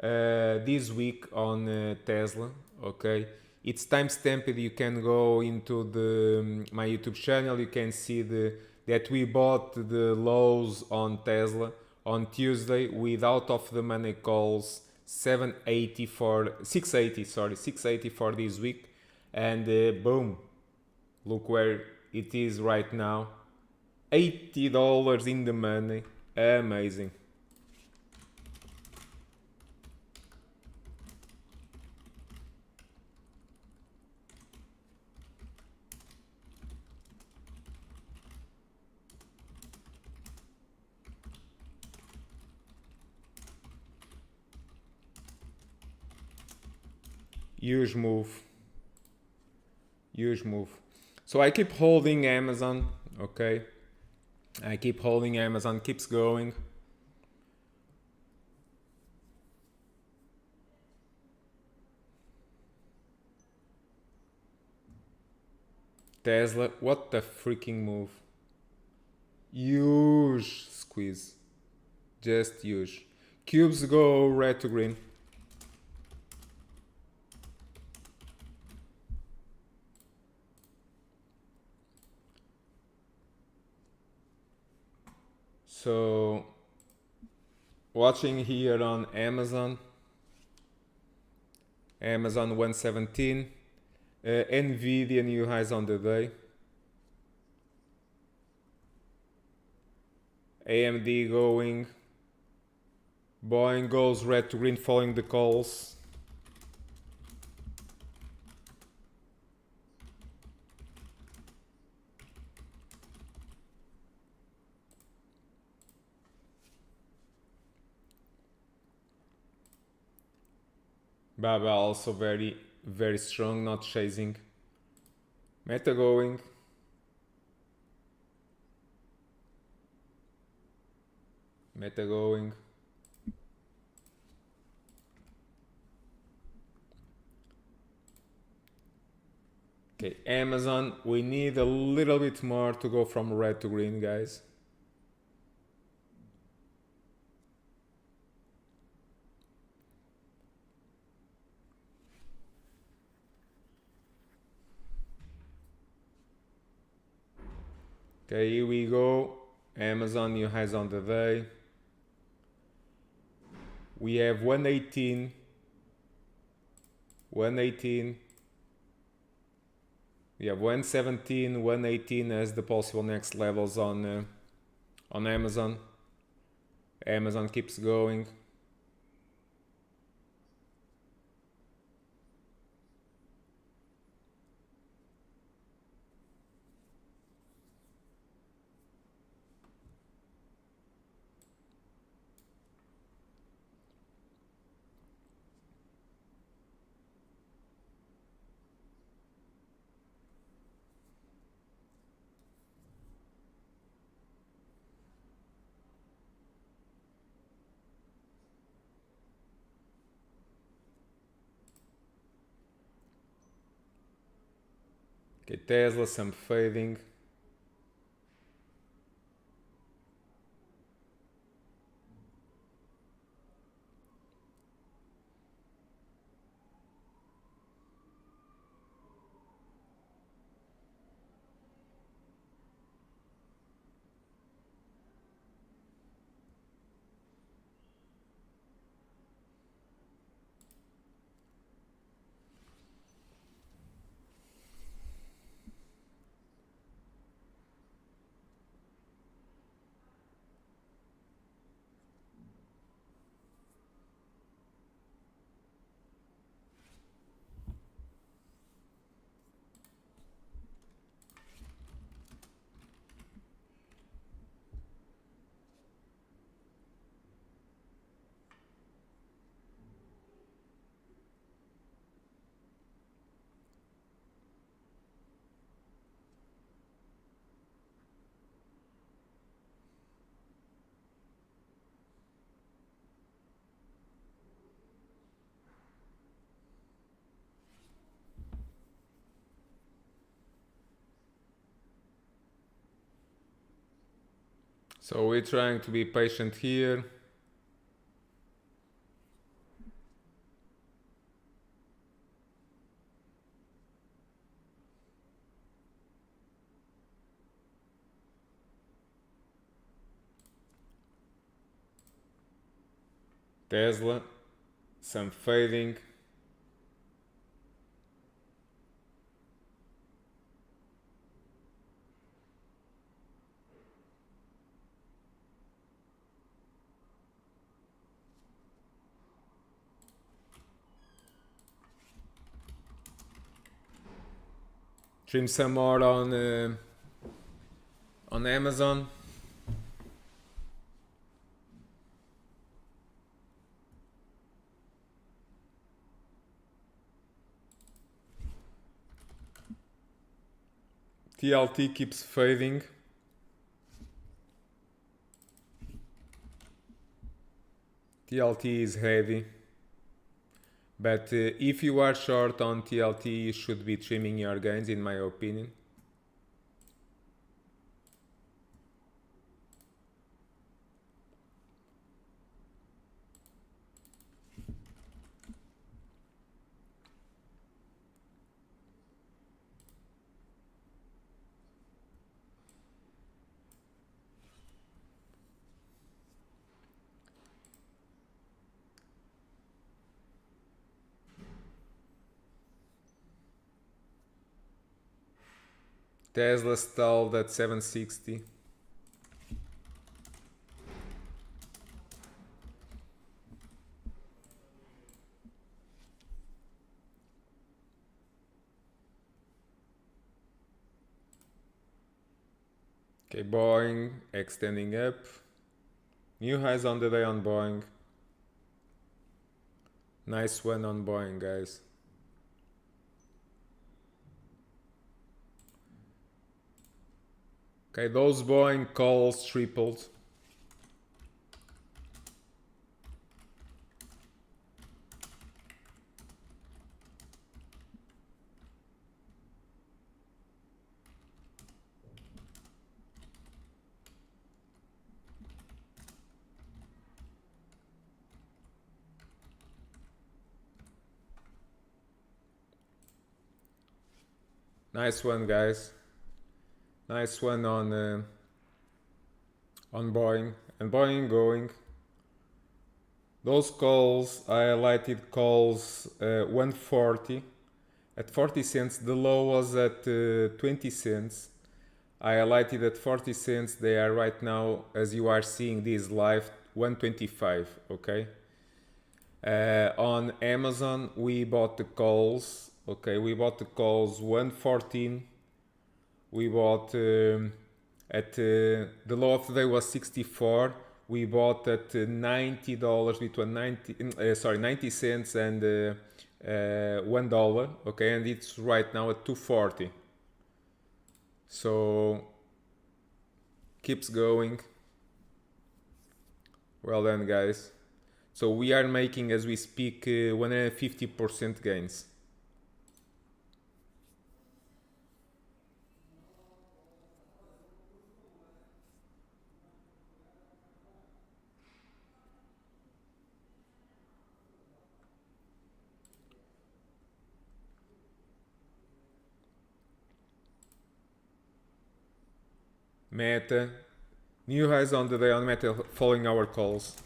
this week on Tesla. Okay, it's time stamped. You can go into my YouTube channel. You can see that we bought the lows on Tesla on Tuesday without of the money calls 780 for 680. Sorry, 680 for this week, and boom, look where it is right now. $80 in the money. Amazing. Huge move. Huge move. So I keep holding Amazon. Okay. I keep holding Amazon. Keeps going. Tesla. What the freaking move. Huge squeeze. Just huge. Cubes go red to green. So watching here on Amazon 117, Nvidia new highs on the day, AMD going, Boeing goes red to green following the calls. Baba also very strong, not chasing. Meta going. Meta going. Okay, Amazon, we need a little bit more to go from red to green, guys. Okay, here we go. Amazon new highs on the day. We have 118. 118. We have 117, 118 as the possible next levels on Amazon. Amazon keeps going. Okay, Tesla, some fading. So we're trying to be patient here. Tesla, some fading. Trim some more on Amazon. TLT keeps fading. TLT is heavy. But if you are short on TLT, you should be trimming your gains, in my opinion. Tesla stalled at 760. Okay, Boeing extending up. New highs on the day on Boeing. Nice one on Boeing, guys. Okay, those Boeing calls tripled. Nice one, guys. Nice one on Boeing, and Boeing going. Those calls, I highlighted calls 140 at 40 cents. The low was at 20 cents. I highlighted at 40 cents. They are right now, as you are seeing this live, 125. Okay. On Amazon, we bought the calls. Okay, we bought the calls 114. We bought at the low of the day was 64. We bought at $90 between 90 cents and $1. Okay, and it's right now at 240. So keeps going. Well done, guys. So we are making, as we speak, 150% gains. Meta, new highs on the day on Meta following our calls.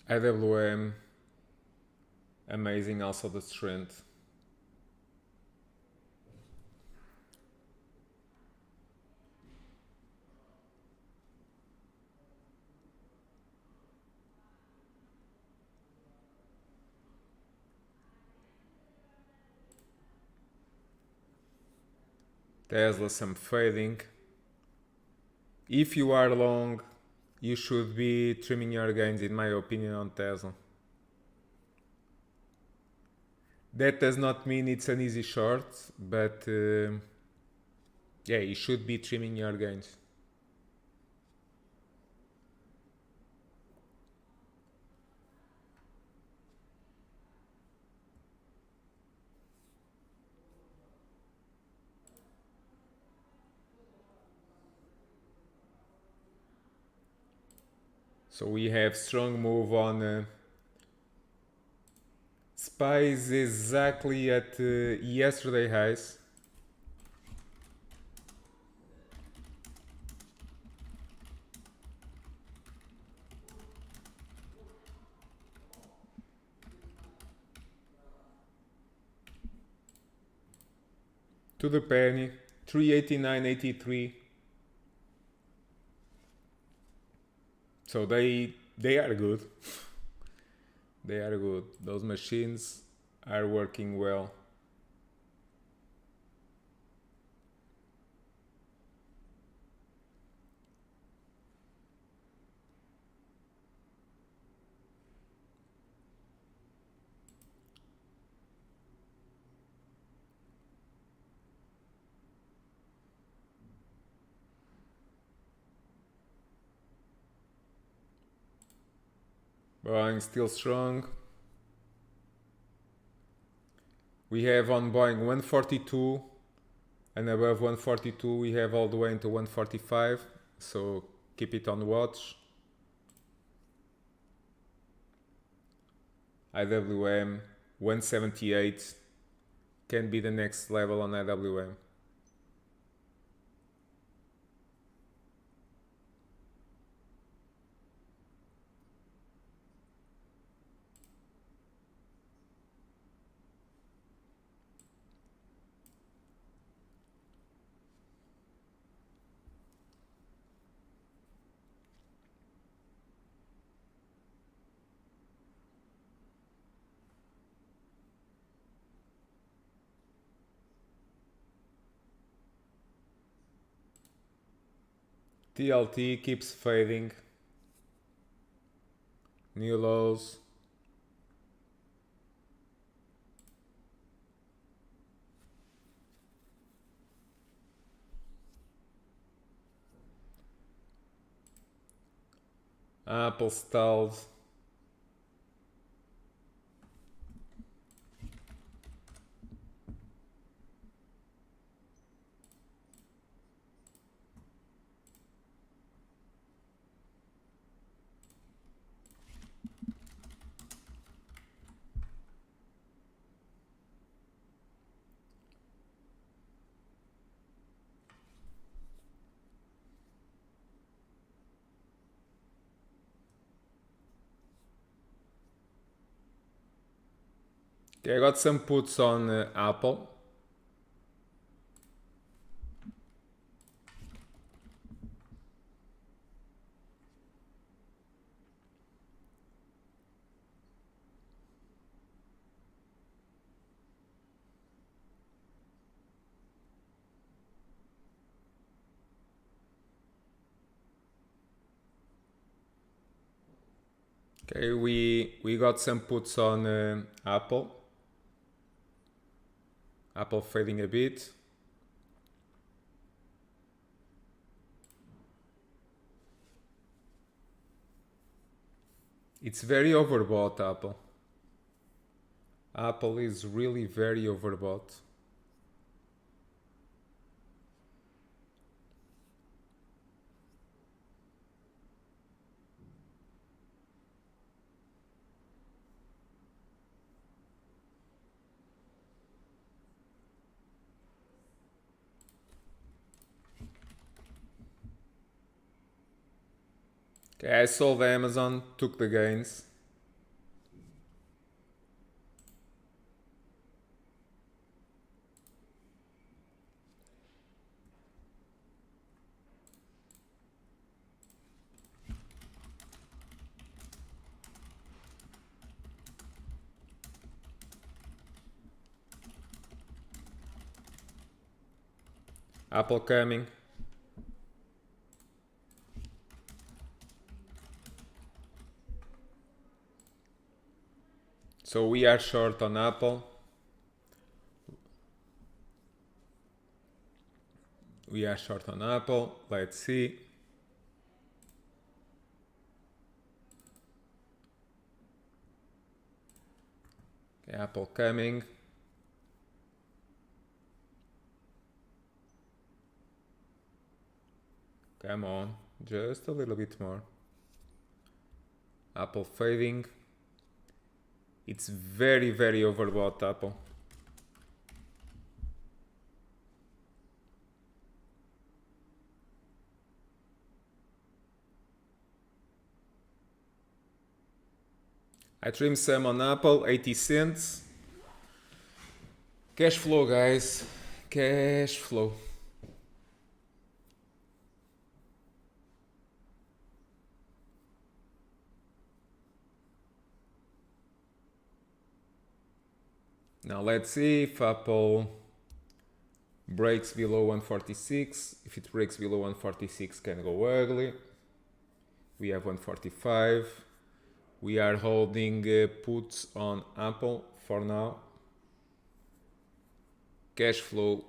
IWM, amazing also the strength. Tesla, some fading. If you are long, you should be trimming your gains, in my opinion, on Tesla. That does not mean it's an easy short, but yeah, you should be trimming your gains. So we have strong move on SPY exactly at yesterday highs. To the penny, 389.83. So they are good. They are good. Those machines are working well. Boeing still strong. We have on Boeing 142 and above 142 we have all the way into 145, so keep it on watch. IWM 178 can be the next level on IWM. TLT keeps fading. New lows. Apple stalled. Okay, I got some puts on Apple. Okay, we got some puts on Apple. Apple fading a bit. It's very overbought, Apple. Apple is really very overbought. Okay, I sold Amazon, took the gains. Apple coming. So we are short on Apple. We are short on Apple. Let's see. Okay, Apple coming. Come on, just a little bit more. Apple fading. It's very, very overbought, Apple. I trimmed some on Apple, 80 cents. Cash flow, guys. Cash flow. Now let's see if Apple breaks below 146. If it breaks below 146, can go ugly. We have 145. We are holding puts on Apple for now. Cash flow.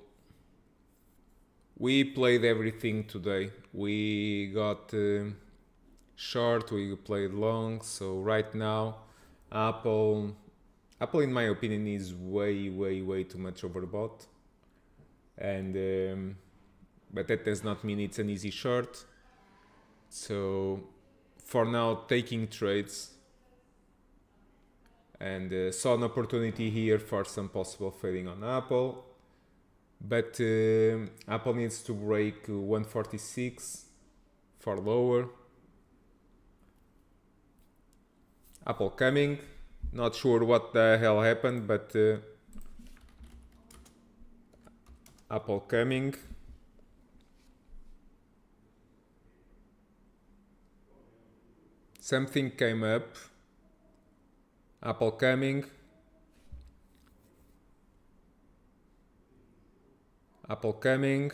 We played everything today. We got short, we played long. So right now, Apple in my opinion is way too much overbought. And but that does not mean it's an easy short. So for now, taking trades, and saw an opportunity here for some possible fading on Apple, but Apple needs to break 146 for lower. Apple coming, not sure what the hell happened, but Apple coming. Something came up. Apple coming. Apple coming.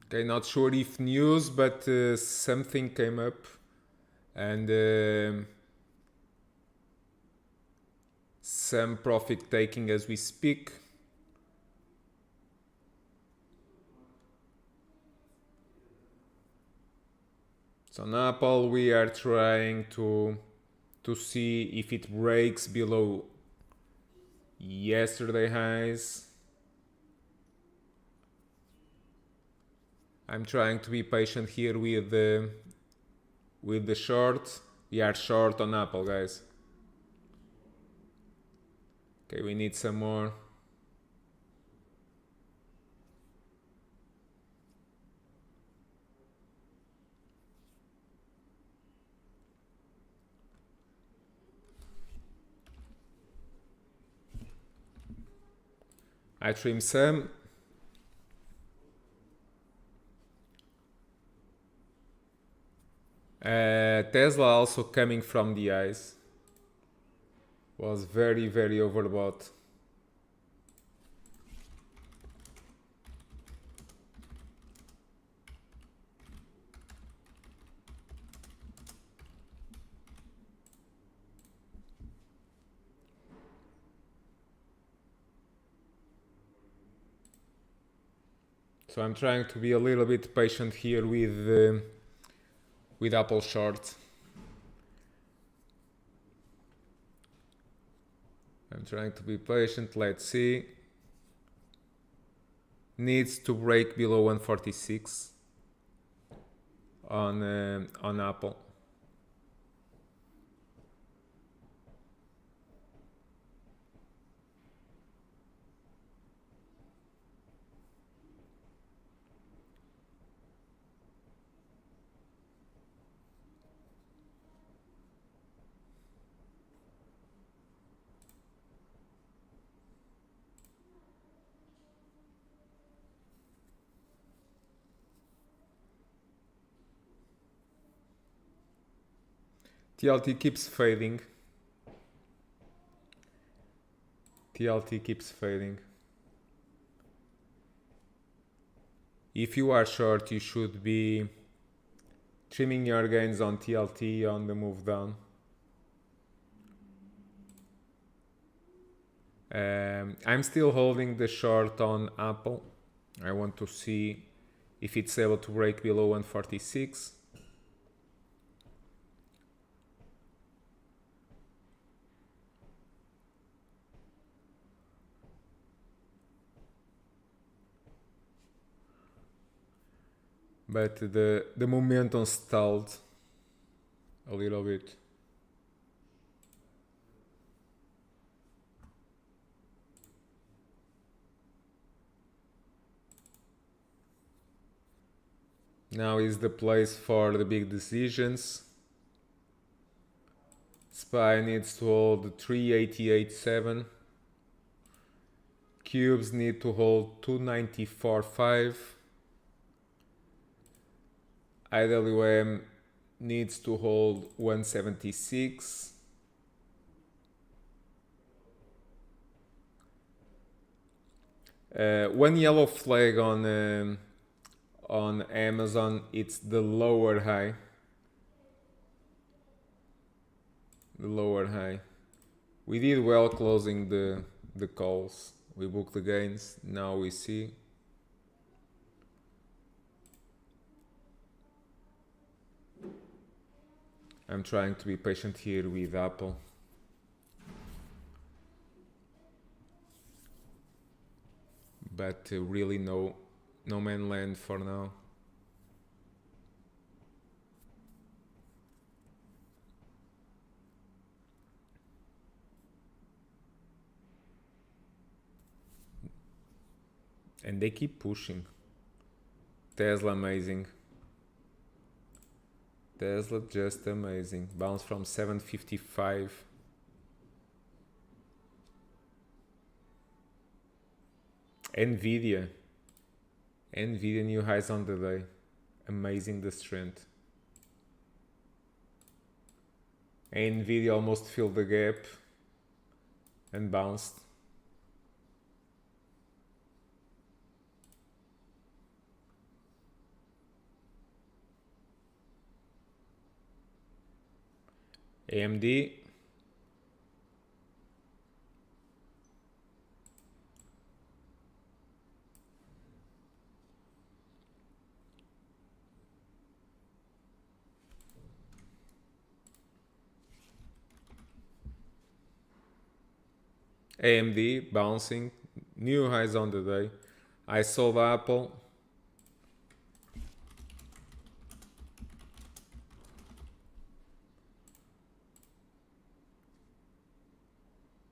Okay, not sure if news, but something came up, and some profit taking as we speak. So on Apple we are trying to see if it breaks below yesterday highs. I'm trying to be patient here with the short. We are short on Apple, guys. Okay, we need some more. I trim some. Tesla also coming from the highs. Was very overbought. So I'm trying to be a little bit patient here with Apple short. I'm trying to be patient. Let's see. Needs to break below 146 on Apple. TLT keeps fading. TLT keeps fading. If you are short, you should be trimming your gains on TLT on the move down. I'm still holding the short on Apple. I want to see if it's able to break below 146. But the momentum stalled a little bit. Now is the place for the big decisions. SPY needs to hold 388.7. Cubes need to hold 294.5. IWM needs to hold 176. One yellow flag on Amazon, it's the lower high. The lower high. We did well closing the calls. We booked the gains. Now we see. I'm trying to be patient here with Apple. But really no man land for now. And they keep pushing. Tesla amazing. Tesla just amazing. Bounce from 755. Nvidia new highs on the day. Amazing the strength. Nvidia almost filled the gap and bounced. AMD. AMD bouncing, new highs on the day. I sold Apple.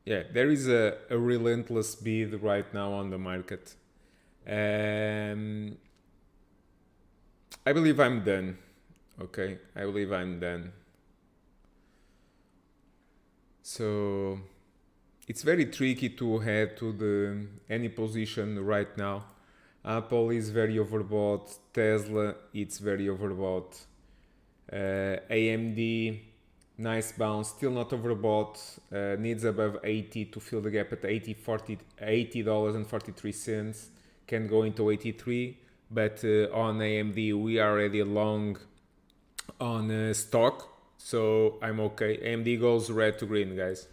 Yeah, there is a relentless bid right now on the market. I believe I'm done. Okay, I believe I'm done. So it's very tricky to head to any position right now. Apple is very overbought. Tesla, it's very overbought. AMD, nice bounce, still not overbought. Needs above 80 to fill the gap at $80.43. Can go into 83, but on AMD we are already long on stock, so I'm okay. AMD goes red to green, guys.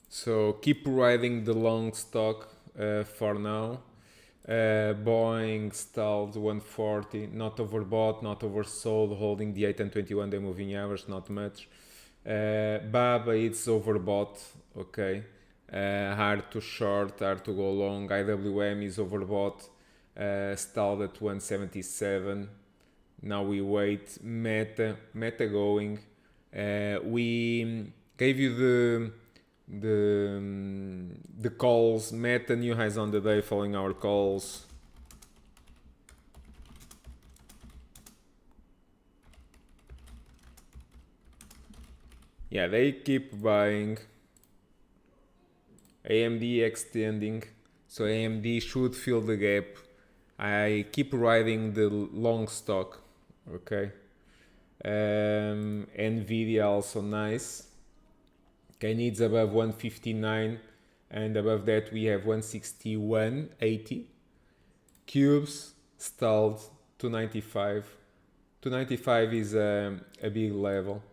So keep riding the long stock for now. Boeing stalled 140, not overbought, not oversold, holding the 8 and 21 day moving average, not much. BABA, it's overbought, okay. Hard to short, hard to go long. IWM is overbought, stalled at 177. Now we wait. Meta going. We gave you the calls. Meta new highs on the day following our calls. Yeah, they keep buying. AMD extending, so AMD should fill the gap. I keep riding the long stock, okay. Nvidia also nice. Okay, needs above 159, and above that we have 161.80. Cubes stalled 295. 295 is a big level.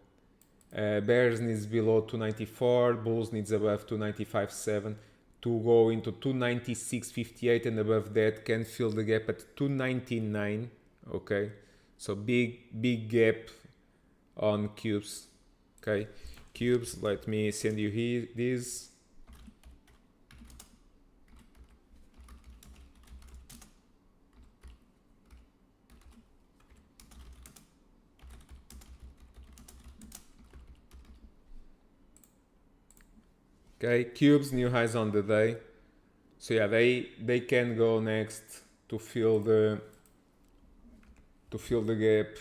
Bears needs below 294, bulls needs above 295.7. to go into 296.58, and above that can fill the gap at 299. Okay, so big gap on cubes. Okay, cubes, let me send you here this. Okay, cubes, new highs on the day. So yeah, they can go next to fill the gap.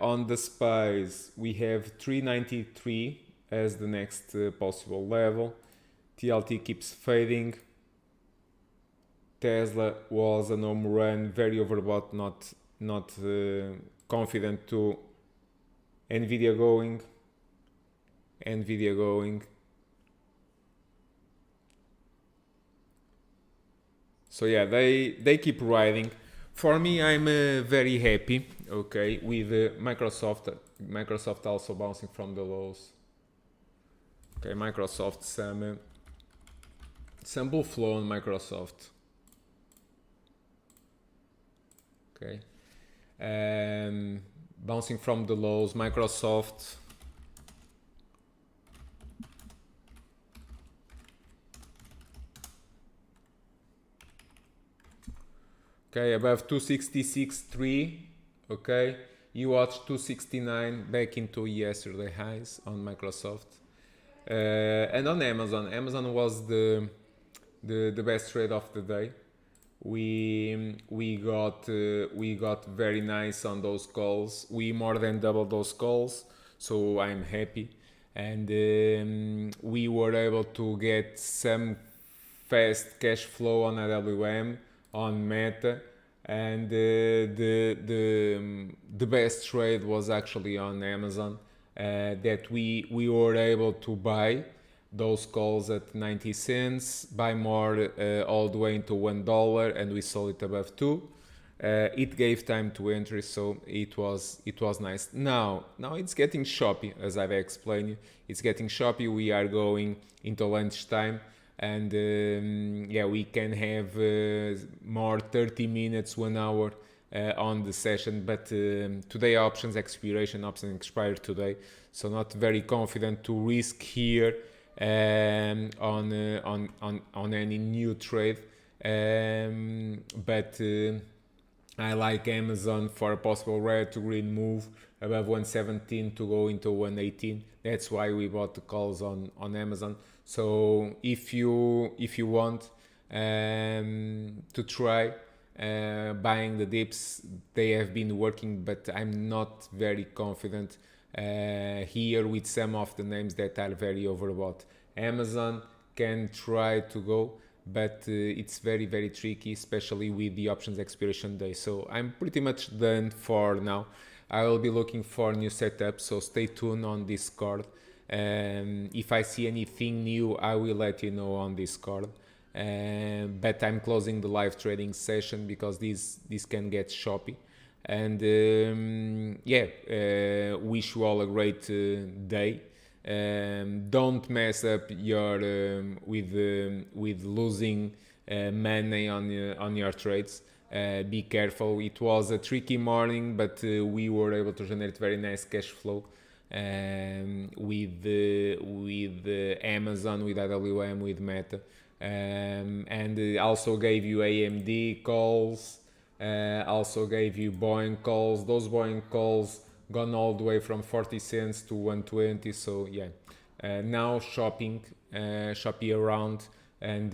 On the SPYs, we have 393 as the next possible level. TLT keeps fading. Tesla was an home run, very overbought, not confident to Nvidia going. So yeah, they keep riding. For me, I'm very happy, okay, with Microsoft. Microsoft also bouncing from the lows. Okay, Microsoft, some bull flow on Microsoft. Okay, bouncing from the lows, Microsoft. Okay, above 266.3. Okay, you watched 269 back into yesterday highs on Microsoft, and on Amazon. Amazon was the best trade of the day. We got very nice on those calls. We more than doubled those calls, so I'm happy. And we were able to get some fast cash flow on IWM, on Meta, and the best trade was actually on Amazon, that we were able to buy those calls at 90 cents, buy more all the way into $1, and we sold it above 2. It gave time to entry, so it was nice. Now it's getting choppy, as I've explained. It's getting choppy. We are going into lunchtime, and yeah, we can have more 30 minutes, 1 hour on the session, but today options expired today, so not very confident to risk here on any new trade, but I like Amazon for a possible red to green move above 117 to go into 118. That's why we bought the calls on Amazon. So if you want to try buying the dips, they have been working, but I'm not very confident here with some of the names that are very overbought. Amazon can try to go, but it's very tricky, especially with the options expiration day. So I'm pretty much done for now. I will be looking for new setups, so stay tuned on Discord. If I see anything new, I will let you know on Discord. But I'm closing the live trading session because this can get choppy. And wish you all a great day. Don't mess up your with losing money on your trades. Be careful. It was a tricky morning, but we were able to generate very nice cash flow with Amazon, with IWM, with Meta, and also gave you AMD calls. Also gave you Boeing calls. Those Boeing calls gone all the way from 40 cents to 120. So yeah, now shoppy around and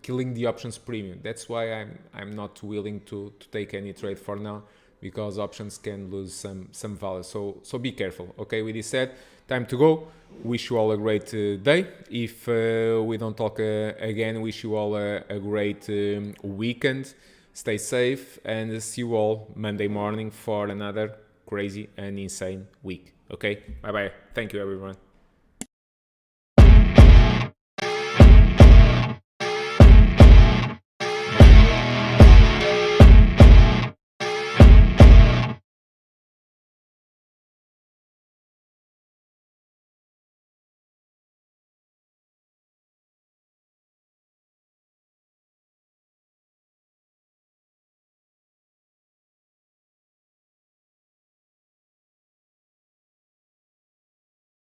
killing the options premium. That's why I'm not willing to take any trade for now, because options can lose some value. So be careful. Okay, with this said, time to go. Wish you all a great day. If we don't talk again, wish you all a great weekend. Stay safe, and see you all Monday morning for another crazy and insane week. Okay, bye bye. Thank you, everyone.